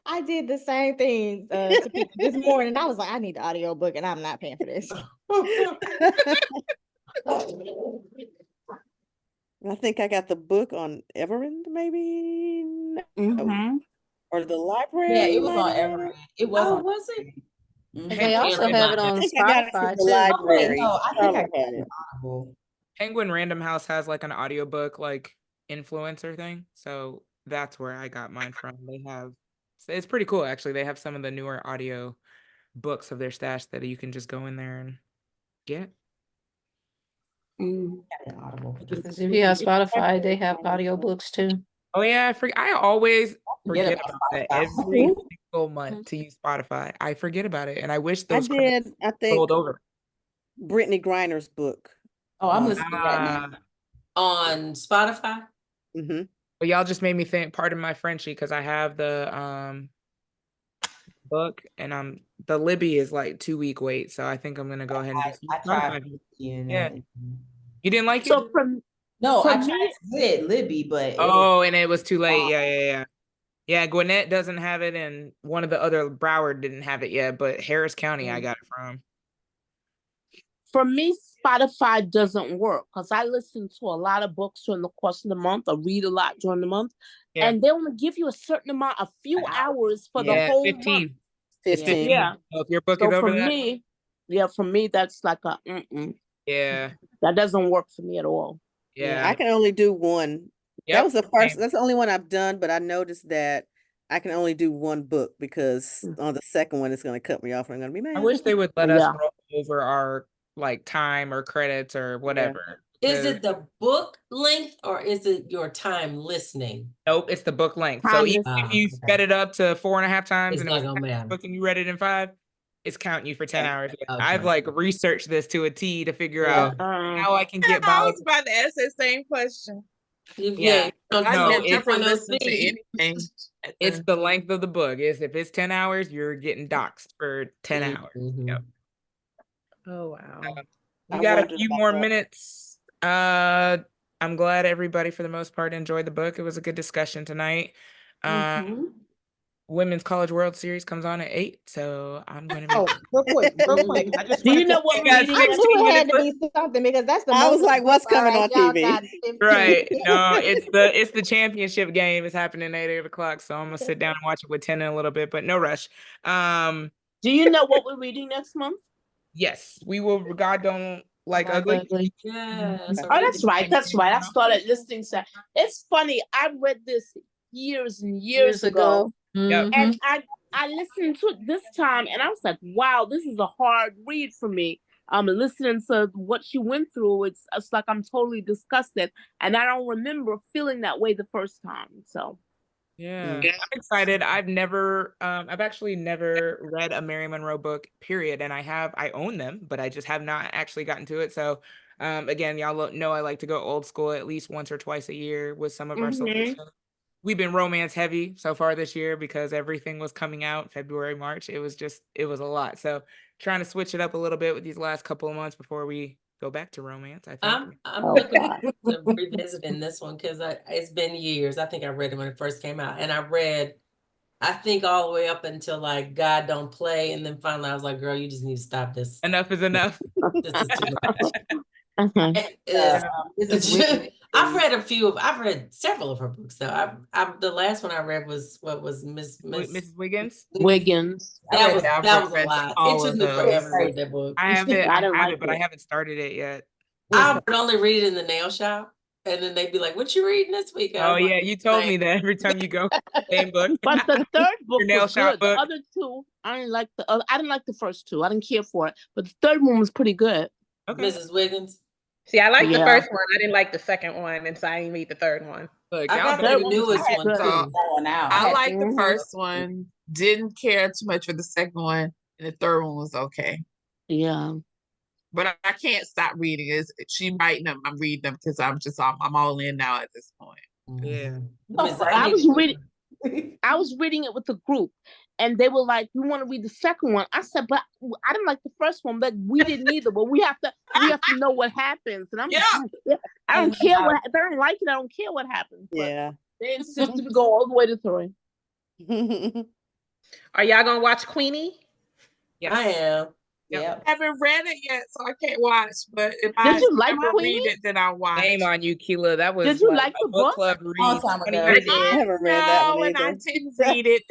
I did the same thing to people this morning. I was like, I need the audio book and I'm not paying for this. I think I got the book on Everend, maybe? Or the library. Yeah, it was on Everend. It was on. Was it? They also have it on Spotify too. Library. I think I got it on Penguin Random House has like an audiobook like influencer thing. So that's where I got mine from. It's pretty cool actually. They have some of the newer audio books of their stash that you can just go in there and get. If you have Spotify, they have audiobooks too. Oh yeah, I always forget about that every single month to use Spotify. I forget about it, and I wish those I think rolled over. Brittany Griner's book. Oh, I'm listening right now. On Spotify. Mm-hmm. Well, y'all just made me think. Pardon my Frenchie, because I have the book, and the Libby is like 2-week wait, so I think I'm gonna go ahead and just use Spotify. Yeah. You didn't like it? No, I tried to get Libby, but and it was too late. Yeah. Gwinnett doesn't have it, and one of the other Broward didn't have it yet, but Harris County I got it from. For me, Spotify doesn't work because I listen to a lot of books during the course of the month or read a lot during the month. Yeah. And they only give you a certain amount, a few hours for the whole 15. month. 15. Yeah. So if your book is over that? For me, that's like a Yeah. That doesn't work for me at all. Yeah. I can only do one. Yep. That was that's the only one I've done, but I noticed that I can only do one book because on the second one it's gonna cut me off and I'm gonna be mad. I wish they would let us roll over our like time or credits or whatever. Is it the book length or is it your time listening? Nope, it's the book length. So even if you sped it up to 4.5 times and it was a book and you read it in 5, it's counting you for 10 hours. Okay. I've like researched this to a T to figure out how I can get by. I was about to ask that same question. Yeah. I No, never it's listen to anything. it's the length of the book. If it's 10 hours, you're getting doxxed for 10 hours. Yep. Oh wow. We got a few more minutes. I'm glad everybody for the most part enjoyed the book. It was a good discussion tonight. Women's College World Series comes on at 8, so I'm going to be. Real quick. I just Do you know what we're reading? I knew it had to be something because that's the most. I was like, what's coming on y'all TV? got 15. Right. No, it's the championship game. It's happening at 8 o'clock. So I'm gonna sit down and watch it with 10 in a little bit, but no rush. Do you know what we're reading next month? Yes, we will. God don't like ugly. Yes. Oh, that's right. That's right. I started listening to. It's funny. I read this years and years ago. Yep. And I listened to it this time, and I was like, "Wow, this is a hard read for me." Listening to what she went through, it's like I'm totally disgusted, and I don't remember feeling that way the first time. So, yeah, I'm excited. I've actually never read a Mary Monroe book, period, and I own them, but I just have not actually gotten to it. So, again, y'all know I like to go old school at least once or twice a year with some of our solutions. We've been romance heavy so far this year because everything was coming out February, March. It was a lot. So trying to switch it up a little bit with these last couple of months before we go back to romance, I think. I'm looking to revisiting this one because it's been years. I think I read it when it first came out, and I think all the way up until like God Don't Play, and then finally I was like, girl, you just need to stop this. Enough is enough. This is too much. I've read several of her books though. The last one I read was Mrs. Wiggins. That was a lot. It took me forever to read that book. I have it, but I haven't started it yet. I would only read it in the nail shop, and then they'd be like, "What you reading this week?" Oh yeah, you told me that every time you go. Same book. But the third book nail was shop good. book. The other two, I didn't like I didn't like the first two. I didn't care for it, but the third one was pretty good. Okay. Mrs. Wiggins. See, I liked the first one. I didn't like the second one, and so I didn't read the third one. Look, I got the newest one too. I liked the first one. Didn't care too much for the second one, and the third one was okay. Yeah. But I can't stop reading it. She writing them, I'm reading them because I'm all in now at this point. Yeah. I was reading it with the group, and they were like, "We want to read the second one." I said, "But I didn't like the first one, but we didn't either. But we have to know what happens." And I don't care what if I don't like it. I don't care what happens. But they insisted to go all the way to 3. Are y'all gonna watch Queenie? Yes. I am. I haven't read it yet, so I can't watch. But if you like read it, then I'll watch. Shame on you, Keela. That was. Did you like the book? Club read. I haven't read that one either. And I didn't read it.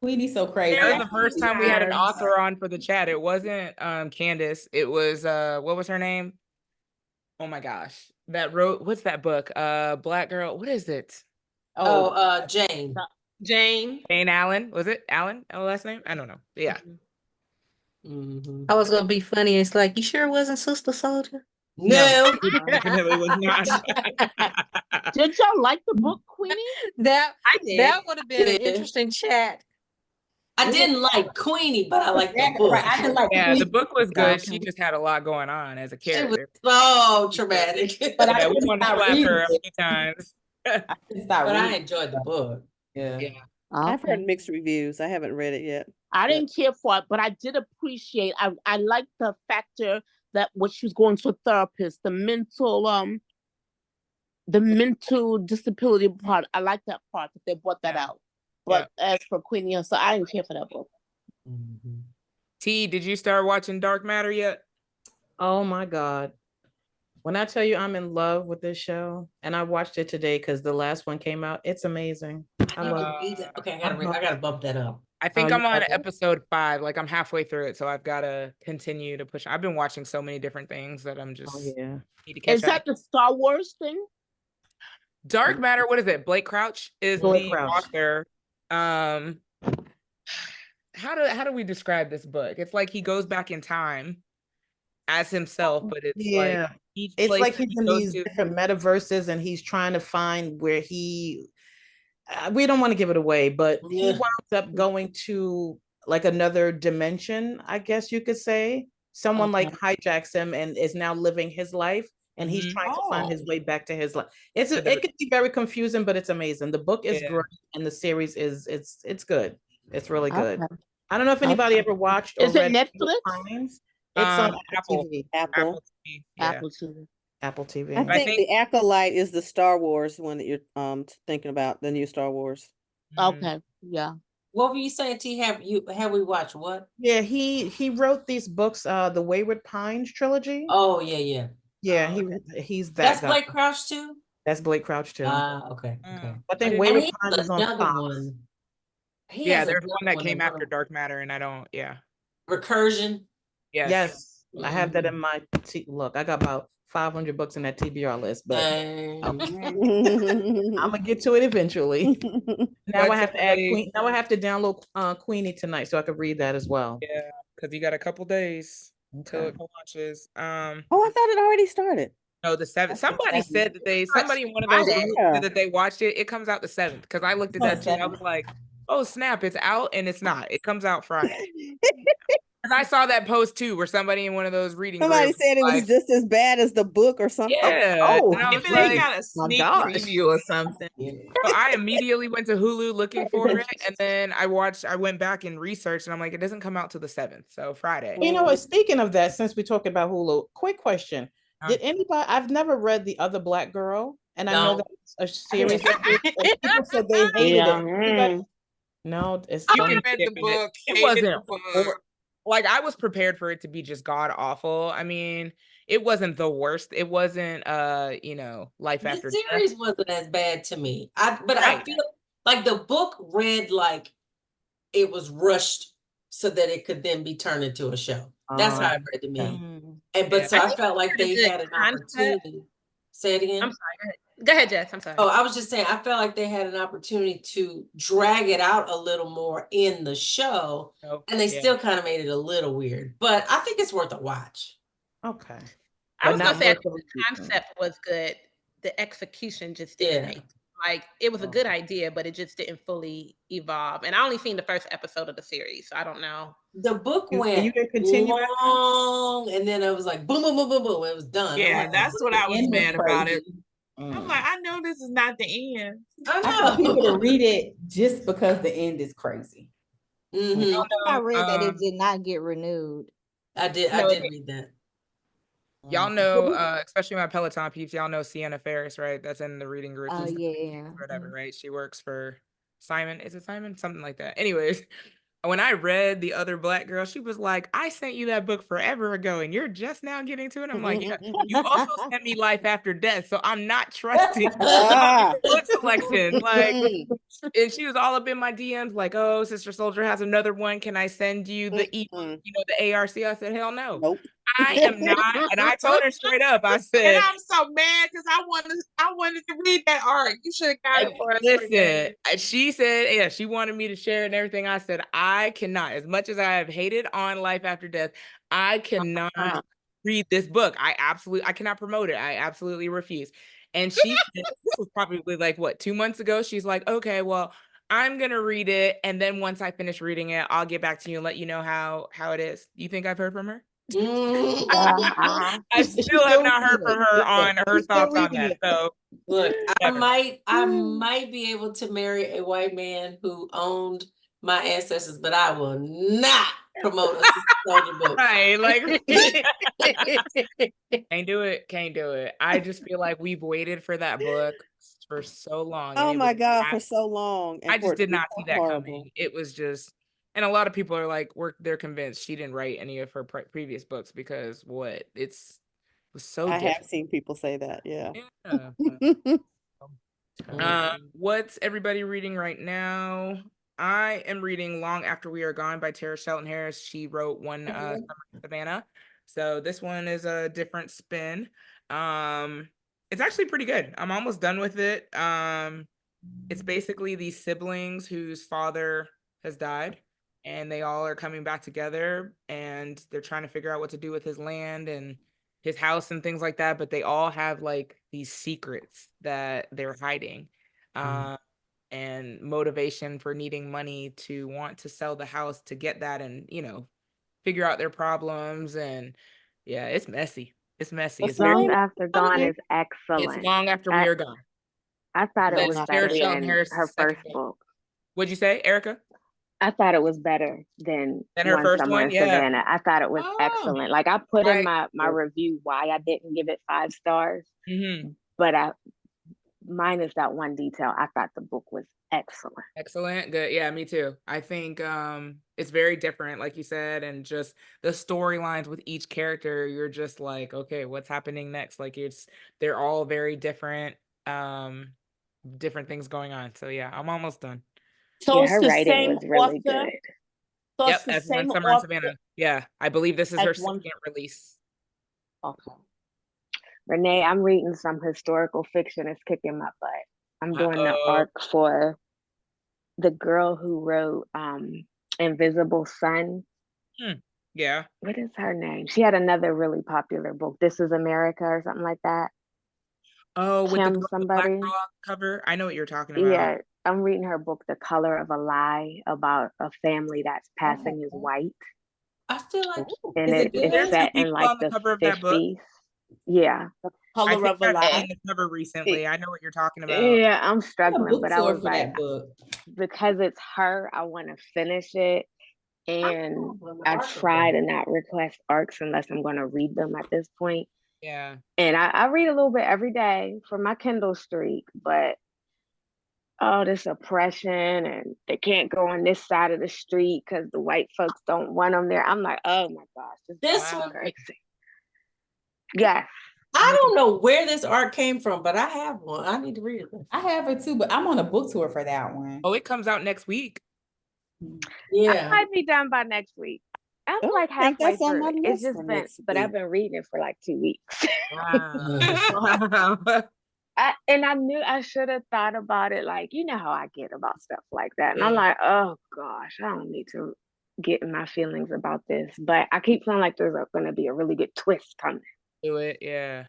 Queenie's so crazy. That was the first time we had an author on for the chat. It wasn't Candace. It was what was her name? Oh my gosh. That wrote what's that book? Black Girl. What is it? Jane. Jane Allen. Was it Allen? Last name? I don't know. Yeah. I was gonna be funny. It's like, you sure it wasn't Sister Soldier? No, definitely was not. Did y'all like the book, Queenie? That would have been an interesting chat. I didn't like Queenie, but I liked the book. Right. I didn't like the book was good. She just had a lot going on as a character. It was so traumatic. But we want to slap her a few times. But I enjoyed the book. Yeah. I've heard mixed reviews. I haven't read it yet. I didn't care for it, but I did appreciate. I liked the factor that what she was going to a therapist, the mental disability part. I like that part that they brought that out. But as for Queenie, so I didn't care for that book. T, did you start watching Dark Matter yet? Oh my God. When I tell you I'm in love with this show, and I watched it today because the last one came out, it's amazing. I gotta bump that up. I think I'm on episode 5. Like I'm halfway through it, so I've got to continue to push. I've been watching so many different things that I'm just need to catch Is that the Star Wars thing? Dark Matter. What is it? Blake Crouch is the author. How do we describe this book? It's like he goes back in time as himself, but it's like it's like he's in these different metaverses, and he's trying to find where he. We don't want to give it away, but he winds up going to like another dimension, I guess you could say. Someone like hijacks him and is now living his life, and he's trying to find his Oh. way back to his life. It can be very confusing, but it's amazing. The book is great, and the series is it's good. It's really good. Okay. I don't know if anybody ever watched or Is it read Netflix? Pines. It's on Apple TV. Apple. TV. Apple TV. Apple TV. I think the Acolyte is the Star Wars one that you're thinking about, the new Star Wars. Okay. Yeah. What were you saying, T? Have we watched what? Yeah, he wrote these books, the Wayward Pines trilogy. Oh, yeah. Yeah, he's that That's guy. Blake Crouch too? That's Blake Crouch too. Okay. I think And Wayward he Pines has is on another Fox. one. Yeah, there's one that came after Dark Matter, and I don't. Yeah. Recursion. Yes, I have that in my look. I got about 500 books in that TBR list, but I'm gonna get to it eventually. Now I have to add Queen. Now I have to download Queenie tonight so I can read that as well. Yeah, because you got a couple days till it launches. Oh, I thought it already started. No, the 7th. Somebody said that somebody in one of those groups said that they watched it. It comes out the 7th because I looked at that too. I was like, oh snap, it's out, and it's not. It comes out Friday. And I saw that post too, where somebody in one of those reading Somebody groups said it was like, just as bad as the book or something. yeah. Oh, And I was Maybe they like, got a sneak preview or something. so I immediately went to Hulu looking for it, and then I went back and researched, and I'm like, it doesn't come out till the 7th, so Friday. You know what? Speaking of that, since we talked about Hulu, quick question: did anybody? I've never read The Other Black Girl, and I know that's a series. People said they hated it. Anybody? No, it's I read the book. It wasn't like I was prepared for it to be just god awful. I mean, it wasn't the worst. It wasn't Life After The series wasn't as bad to me. I feel like the book read like it was rushed so that it could then be turned into a show. That's how it read to me. And so I felt like they had an opportunity. Say it again. I'm sorry. Go ahead, Jess. I'm sorry. Oh, I was just saying, I felt like they had an opportunity to drag it out a little more in the show, and they still kind of made it a little weird. But I think it's worth a watch. Okay. I was gonna say the concept was good. The execution just didn't make. Like it was a good idea, but it just didn't fully evolve. And I only seen the first episode of the series, so I don't know. The book went long, and then it was like boom, boom, boom, boom, boom. It was done. Yeah, like, that's what I was mad about it. I'm like, I know this is not the end. I want people to read it just because the end is crazy. I read that it did not get renewed. I did read that. Y'all know, especially my Peloton peeps, y'all know Sienna Ferris, right? That's in the reading groups. Oh, yeah. Whatever, right? She works for Simon. Is it Simon? Something like that. Anyways, when I read The Other Black Girl, she was like, I sent you that book forever ago and you're just now getting to it. I'm like, yeah, you also sent me Life After Death. So I'm not trusting book selection. Like, and she was all up in my DMs like, oh, Sister Soldier has another one. Can I send you the ebook, the ARC? I said, hell no. Nope. I am not. And I told her straight up, I said, and I'm so mad because I wanted to read that art. You should have got it for us. Listen, she said, yeah, she wanted me to share it and everything. I said, I cannot. As much as I have hated on Life After Death, I cannot read this book. I cannot promote it. I absolutely refuse. And she said, this was probably like, 2 months ago? She's like, okay, well, I'm going to read it. And then once I finish reading it, I'll get back to you and let you know how it is. You think I've heard from her? I still have not heard from her on her thoughts on that. So look, I might be able to marry a white man who owned my ancestors, but I will not promote a Sister Soldier book. Right, like can't do it. I just feel like we've waited for that book for so long. Oh my God, for so long. I just did not see that coming. It was just. And a lot of people are like, they're convinced she didn't write any of her previous books because it was so different. I have seen people say that, yeah. What's everybody reading right now? I am reading Long After We Are Gone by Tara Shelton Harris. She wrote one Summer in Savannah. So this one is a different spin. It's actually pretty good. I'm almost done with it. It's basically these siblings whose father has died. And they all are coming back together and they're trying to figure out what to do with his land and his house and things like that. But they all have like these secrets that they're hiding and motivation for needing money to want to sell the house to get that and, figure out their problems. And yeah, it's messy. It's messy. What's It's the very. name Long of After it? Dawn Honey? is excellent. It's long after we are gone. I thought it That's was Sarah better Shelton than Harris' her second first book. book. What'd you say, Erica? I thought it was better than And her One first Summer one, in yeah. Savannah. I thought it was Oh. excellent. Like I put in my review why I didn't give it 5 stars, but minus that one detail, I thought the book was excellent. Excellent. Good. Yeah, me too. I think it's very different, like you said, and just the storylines with each character, you're just like, okay, what's happening next? Like they're all very different, different things going on. So yeah, I'm almost done. So Yeah, it's her the writing same was really author. good. So Yep, it's the as One same Summer in author. Savannah. Yeah, I believe this is As her one- second release. Okay. Renee, I'm reading some historical fiction. It's kicking my butt. I'm doing the arc for the girl who wrote Invisible Sun. Yeah. What is her name? She had another really popular book, This Is America or something like that. Oh, with Kim the black somebody. girl on the cover. I know what you're talking about. Yeah, I'm reading her book, The Color of a Lie, about a family that's passing as white. I feel like And is it it's good? set in People like on the the cover of that book. 50s. Yeah. The I Color think of a I've Lie. seen the cover recently. I know what you're talking about. Yeah, I'm I got a struggling, book but I tour was for like, that book. because it's her, I want to finish it. And I try to not request arcs unless I'm going to read them at this point. Yeah. And I read a little bit every day for my Kindle streak, but oh, this oppression and they can't go on this side of the street because the white folks don't want them there. I'm like, oh my gosh, This is one, crazy. Yes. I don't know where this art came from, but I have one. I need to read it. I have it too, but I'm on a book tour for that one. Oh, it comes out next week. Yeah. I might be done by next week. I'm like think halfway that's on through my it. It's list just for been, next but I've week. been reading it for like 2 weeks. Wow. And I knew I should have thought about it. Like, you know how I get about stuff like that. And I'm Yeah. like, oh gosh, I don't need to get in my feelings about this. But I keep feeling like there's going to be a really good twist coming. Do it, yeah.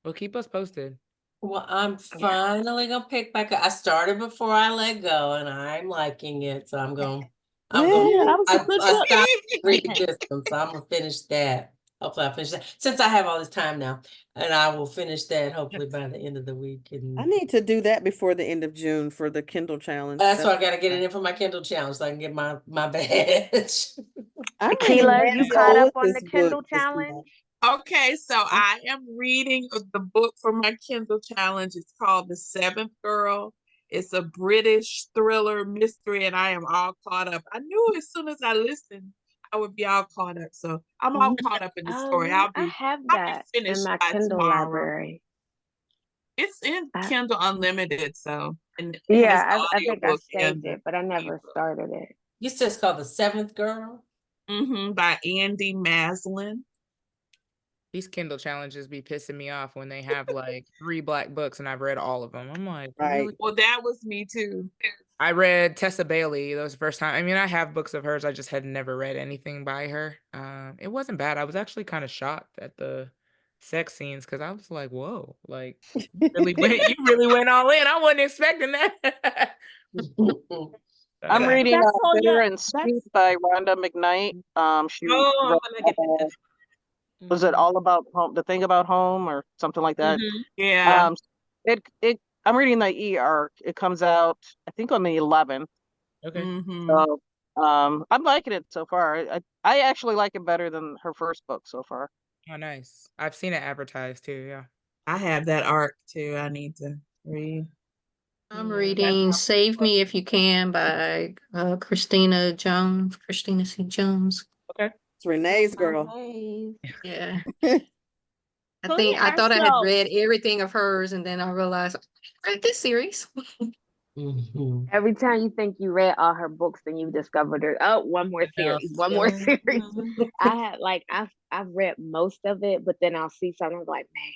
Well, keep us posted. Well, I'm finally gonna pick back up. I started before I let go, and I'm liking it. So I'm going. Yeah, that was a good I book. stopped reading System, so I'm gonna finish that. Hopefully, I finish that since I have all this time now, and I will finish that hopefully by the end of the week. And I need to do that before the end of June for the Kindle challenge. that's why I got to get it in for my Kindle challenge so I can get my badge. I'm reading Keela, you Nancy caught up on the Lewis's Kindle book this challenge? month. Okay, so I am reading the book for my Kindle challenge. It's called The Seventh Girl. It's a British thriller mystery, and I am all caught up. I knew as soon as I listened, I would be all caught up. So I'm all caught up in the story. Yeah, I I'll have be that in finished my by Kindle tomorrow. library. It's in Kindle Unlimited, so and it has Yeah, the I think I audiobook and saved it, but I never started it. You said it's called The Seventh Girl? By Andy Maslin. These Kindle challenges be pissing me off when they have like 3 black books and I've read all of them. I'm like, really? Well, that was me too. I read Tessa Bailey. That was the first time. I mean, I have books of hers. I just had never read anything by her. It wasn't bad. I was actually kind of shocked at the sex scenes because I was like, whoa, like you really went all in. I wasn't expecting that. I'm reading Bitter and Sweet by Rhonda McKnight. She wrote, was it all about home? The Thing About Home or something like that. Yeah. I'm reading the E arc. It comes out, I think, on the 11th. Okay. So, I'm liking it so far. I actually like it better than her first book so far. Oh, nice. I've seen it advertised too. Yeah. I have that arc too. I need to read. I'm reading Save Me If You Can by Christina C. Jones. Okay. It's Renee's girl. Yeah. I Tony thought I had herself. read everything of hers, and then I realized I read this series. Every time you think you read all her books, then you discovered her. Oh, one more series, one more series. I had like I've read most of it, but then I'll see something I'm like, man.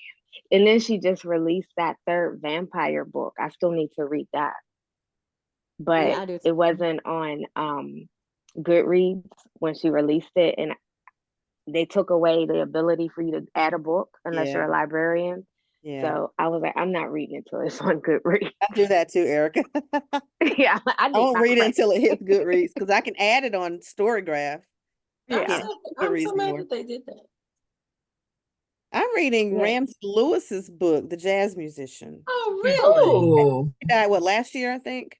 And then she just released that 3rd vampire book. I still need to read that. But it wasn't on Goodreads when she released it, and they took away the ability for you to add a book unless you're a librarian. Yeah. So I was like, I'm not reading until it's on Goodreads. I do that too, Erica. Yeah, I won't read it until it hits Goodreads because I can add it on Storygraph. I'm so mad that they did that. I'm reading Yeah. Ramsey Lewis's book, The Jazz Musician. Oh, really? He died, what, last year, I think?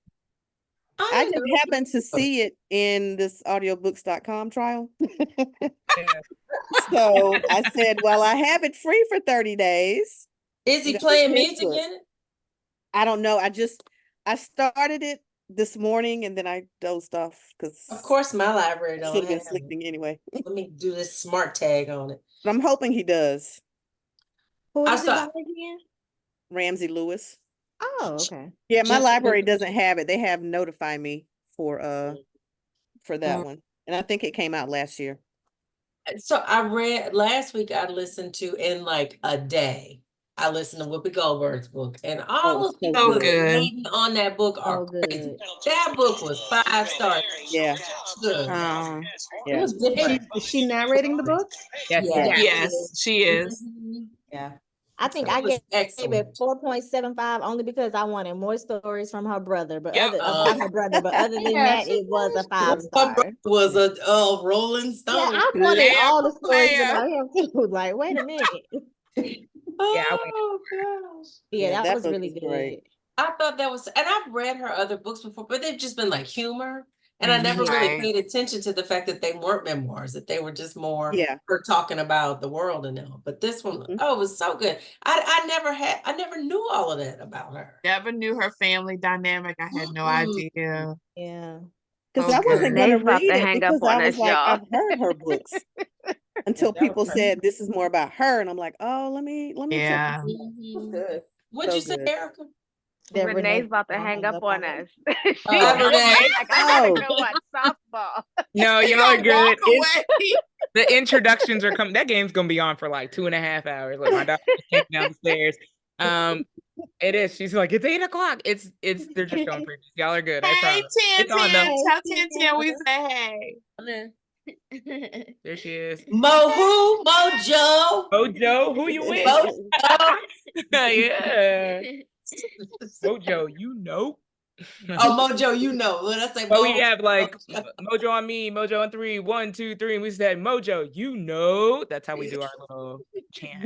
I just happened to see it in this audiobooks.com trial. So I said, well, I have it free for 30 days. Is he playing music in it? I don't know. I started it this morning and then I dozed off because Of course my library I don't should have been have it. sleeping anyway. Let me do this smart tag on it. But I'm hoping he does. Who I is it saw- by again? Ramsey Lewis. Oh, okay. Yeah, my Just- library doesn't have it. They have Notify Me for that one. And I think it came out last year. So I read last week, I listened to in like a day. I listened to Whoopi Goldberg's book, and all Oh, the people so that good. rating on that book are crazy. That book was 5 stars. Yeah. Good. Yeah. It was different. Is she narrating the book? Yes. Yeah. Yes, she is. Yeah. I think It I was gave excellent. it 4.75 only because I wanted more stories from her brother, but Yep. about her brother. But other than Yeah, that, she it was a was. 5-star. Was a Rolling Stone. Yeah, I wanted Lamb all the stories player. about him too. Like, wait a minute. Oh gosh. Yeah, that was book really is good. great. I thought that was, and I've read her other books before, but they've just been like humor. And I never really Right. paid attention to the fact that they weren't memoirs, that they were just more Yeah. her talking about the world and all. But this one, oh, it was so good. I never knew all of that about her. Never knew her family dynamic. I had no Mhm. idea. Yeah. Because Oh, I wasn't good. going to Renee's about read to it hang up because I on was us, like, y'all. I've heard her books until That was people perfect. said this is more about her, and I'm like, oh, let me check. Yeah. It was good. What'd you So say, good. Erica? That Renee's about to gonna hang up on us. She's Oh, Renee. like, I gotta Oh. go watch softball. No, You y'all are gonna good. walk away. The introductions are coming. That game's gonna be on for like 2.5 hours. Look, my daughter just came downstairs. It is. She's like, it's 8 o'clock. They're just showing previews. Y'all are good. I Hey, promise. It's on 1010. though. Tell 1010 we say hey. There she is. Mojo. Mojo, who you with? Mojo. Yeah. Mojo, you know. Oh, Mojo, you know. When I say But we Mojo, have like Mojo on me, Mojo on 3, 1, 2, 3, and we said Mojo, you know. That's how we do our little chant.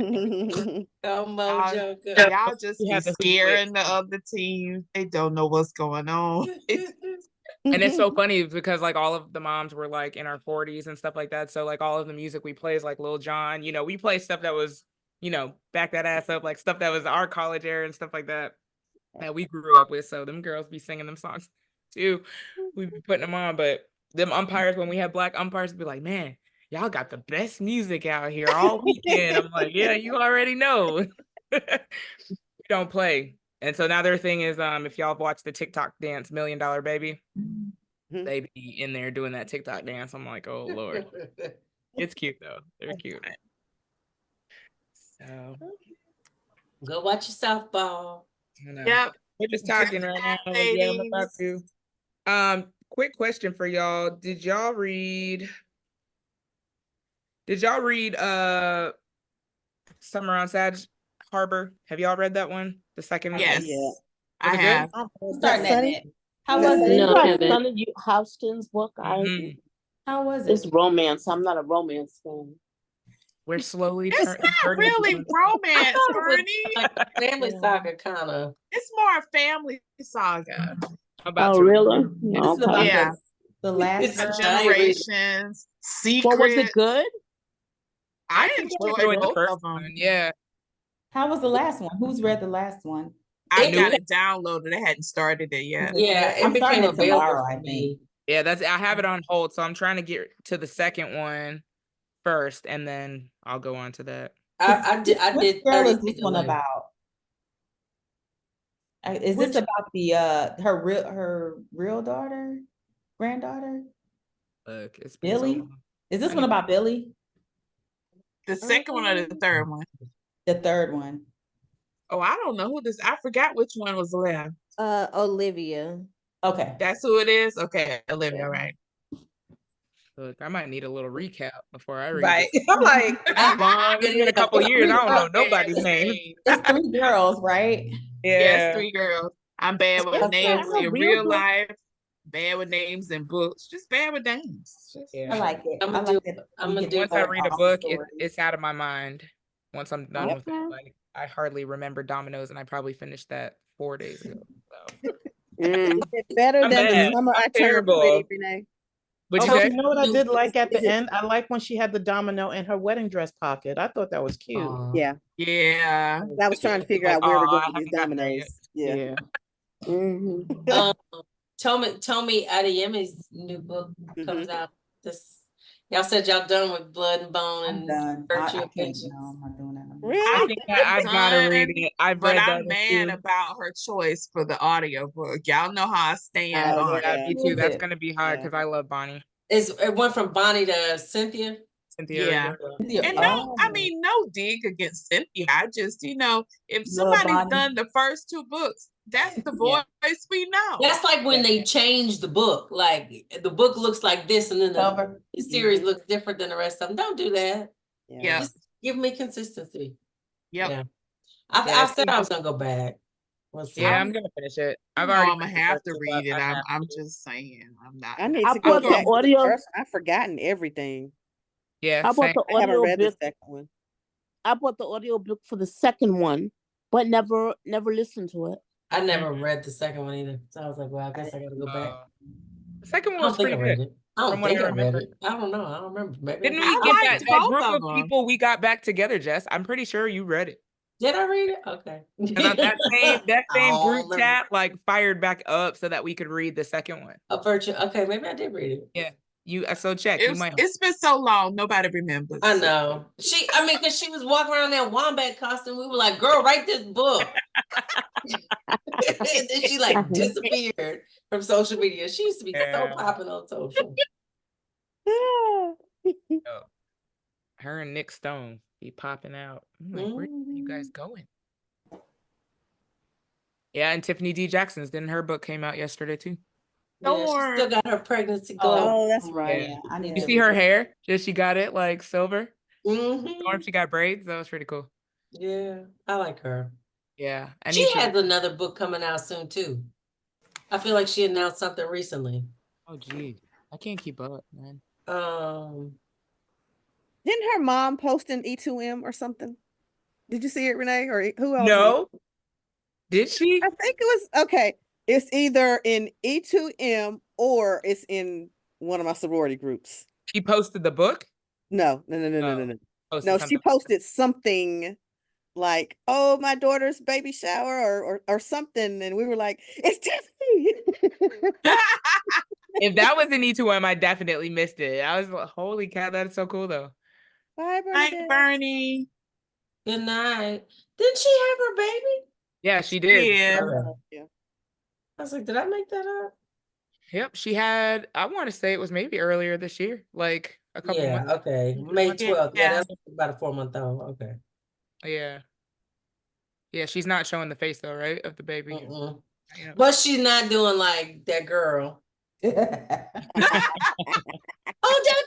Oh, Mojo. Good. Y'all just We be have the scaring the other teams. They don't know what's going on. And it's so funny because like all of the moms were like in our 40s and stuff like that. So like all of the music we play is like Lil Jon. You know, we play stuff that was, back that ass up, like stuff that was our college era and stuff like that we grew up with. So them girls be singing them songs too. We be putting them on, but them umpires, when we have black umpires, be like, man, y'all got the best music out here all weekend. I'm like, yeah, you already know. We don't play. And so now their thing is, if y'all have watched the TikTok dance, $1 Million Baby, they be in there doing that TikTok dance. I'm like, oh Lord. It's cute though. They're cute. So Go watch your softball. Yep. We're just talking right now. Yeah, I'm about to. Quick question for y'all. Did y'all read Summer on Sag Harbor? Have y'all read that one? The second one? Yes. Yeah. I have. Starting at that. How Is that was Sunny? it? No, Like Kevin. Son of Houston's book. How was It's it? romance. I'm not a romance fan. We're slowly It's not really romance, Bernie. Like a family saga, kind of. It's more a family saga. about Oh, to really? This is about Yeah. the last It's girl. Generations, secrets. Well, was it good? I enjoyed enjoyed the both first of them. one. Yeah. How was the last one? Who's read the last one? I It got became- it downloaded. I hadn't started it yet. Yeah, it I'm starting became it available tomorrow, for I think. me. Yeah, I have it on hold. So I'm trying to get to the second one first, and then I'll go on to that. I did Which girl 30 is this one delay. about? Is this about the her real daughter, granddaughter? Look, it's been so Billy? long. Is this one about Billy? The second one or the third one? The third one. Oh, I don't know who this. I forgot which one was left. Olivia. Okay. That's who it is. Okay, Olivia, right? Look, I might need a little recap before I read Right. it. I'm like, It's been a couple years. I don't know nobody's name. It's 3 girls, right? Yes, 3 girls. I'm bad with It's names a in real life. Bad with names in books. Just bad with names. I like it. I'm I gonna like do. it. I'm gonna do. Once I read a book, story. it's out of my mind. Once I'm done with it, like I hardly remember Dominoes, and I probably finished that 4 days ago. So Is it better I'm than the bad. summer I'm I turned pretty, terrible. Renee? What'd Oh, you but say? you know what I did like at Is the it? end? I like when she had the domino in her wedding dress pocket. I thought that was cute. Yeah. Yeah. I was trying to figure Like, out where we're oh, going I with these haven't gotten there yet. dominoes. Yeah. Yeah. Tomi Adeyemi's new book comes out this. Y'all said y'all done with Blood and Bone I'm and done. Virtue I of can't. Vengeance. No, I'm not doing that. I Really? think that I've got to read Done, it. I've but read the I'm other mad two. about her choice for the audiobook. Y'all know how I stand Oh, on Yeah, it. me Who too. is That's it? gonna be hard Yeah. because I love Bonnie. It went from Bonnie to Cynthia. Cynthia. Yeah. And no, I mean, no dig against Cynthia. I just, if Love somebody's Bonnie. done the first 2 books, that's the Yeah. voice we know. That's like when they change the book. Like the book looks like this, and then the Cover. series looks different than the rest of them. Don't do that. Yeah. Just give me consistency. Yep. Yeah. Yeah, I said I was gonna go back. We'll see. Yeah, I'm gonna finish it. I've No, already I'm gonna read the have first to 2, read it. I I'm have I'm to. just saying. I'm not. I need I to go bought the back to the audio. first. I've forgotten everything. Yeah, I bought same. the I haven't audio read the book. second one. I bought the audio book for the second one, but never listened to it. I never read the second one either. So I was like, well, I guess I gotta go back. The second I one don't was think I pretty read good. it. I don't From what think I I read remember. it. I don't know. I don't remember. Maybe Didn't I we did. get liked that both group of of them. people we got back together, Jess? I'm pretty sure you read it. Did I read it? Okay. And that same I group don't chat like fired back up so that we could read the second one. A virtue. Okay, maybe I did read it. Yeah. So check. You might. It's been so long, nobody remembers. I know. Because she was walking around in that wombat costume. We were like, girl, write this book. And then she like disappeared from social media. She used to be so popping on social. Oh. Her and Nick Stone be popping out. I'm like, where are you guys going? Yeah, and Tiffany D. Jackson's. Then her book came out yesterday too. Yeah, she still got her pregnancy glow. Oh, that's right. Yeah. I need You to see her hair? Just she got it like silver. Mm-hmm. She got braids. That was pretty cool. Yeah, I like her. Yeah, She has another book coming out soon too. I feel like she announced something recently. Oh, geez, I can't keep up, man. Didn't her mom post an E2M or something? Did you see it, Renee? Or who else? No. Did she? I think it was okay. It's either in E2M or it's in one of my sorority groups. She posted the book? No. No, she posted something like, "Oh, my daughter's baby shower," or something, and we were like, "It's Tiffany." If that was an E2M, I definitely missed it. I was like, holy cow, that's so cool though. Bye, Night, Bernie. Good night. Didn't she have her baby? Yeah, she did. Yeah. Yeah. I was like, did I make that up? Yep, she had, I want to say it was maybe earlier this year, like a couple months. Okay. May 12th. Yeah, that's about a 4-month-old. Okay. Yeah. Yeah, she's not showing the face though, right? Of the baby. Yeah. But she's not doing like that girl. Oh, don't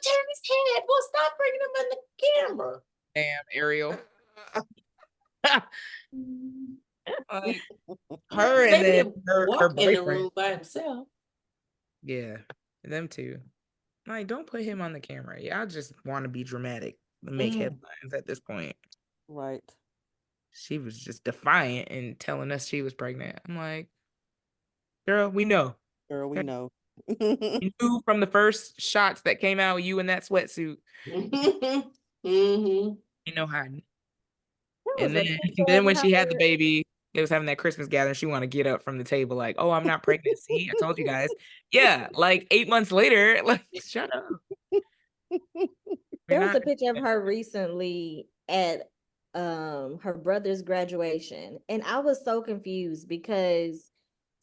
turn his head. Well, stop bringing him in the camera. Damn, Ariel. Like, her and then her in the room boyfriend. by himself. Yeah, them two. Like, don't put him on the camera. Yeah, I just want to be dramatic and make headlines at this point. Right. She was just defiant and telling us she was pregnant. I'm like, girl, we know. Girl, we know. You knew from the first shots that came out, you in that sweatsuit. You know how. And then when she had the baby, they was having that Christmas gathering. She want to get up from the table like, oh, I'm not pregnant. See, I told you guys. Yeah, like 8 months later, like, shut up. There was a picture of her recently at her brother's graduation, and I was so confused because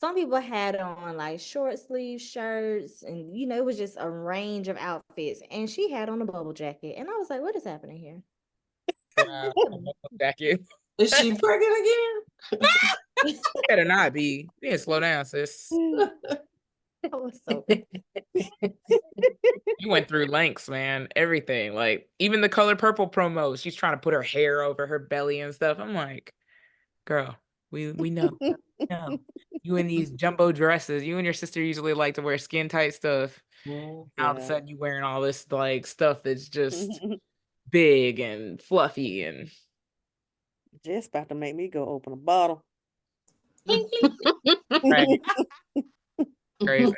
some people had on like short sleeve shirts, and it was just a range of outfits, and she had on a bubble jacket, and I was like, what is happening here? Jacket. Is she pregnant again? Better not be. You need to slow down, sis. That was so You went through lengths, man. Everything. Like, even the Color Purple promo, she's trying to put her hair over her belly and stuff. I'm like, girl, we know. No. You in these jumbo dresses. You and your sister usually like to wear skin tight stuff. All of a sudden you wearing all this like stuff that's just big and fluffy, and Jess about to make me go open a bottle. Right. Crazy.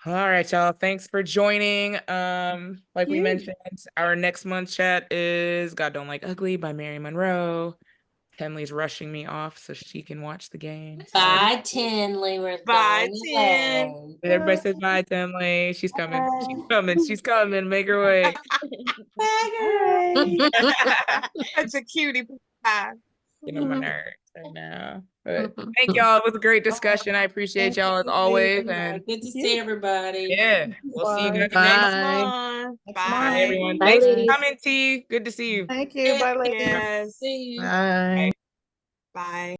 All right, y'all. Thanks for joining. Like we mentioned, our next month chat is God Don't Like Ugly by Mary Monroe. Tenley's rushing me off so she can watch the game. Bye, Tenley. We're Bye, going Ten. away. Everybody says bye, Tenley. She's coming. She's coming. She's coming. Make her way. Bye, girl. Such a cutie pie. Get on my nerves right now. But thank y'all. It was a great discussion. I appreciate y'all as always. And Good to see everybody. yeah, we'll see you guys next Bye. month. Next Bye, month. everyone. Bye, Thanks for ladies. coming, T. Good to see you. Thank you. Bye, ladies. Yes. See you. Bye. Bye.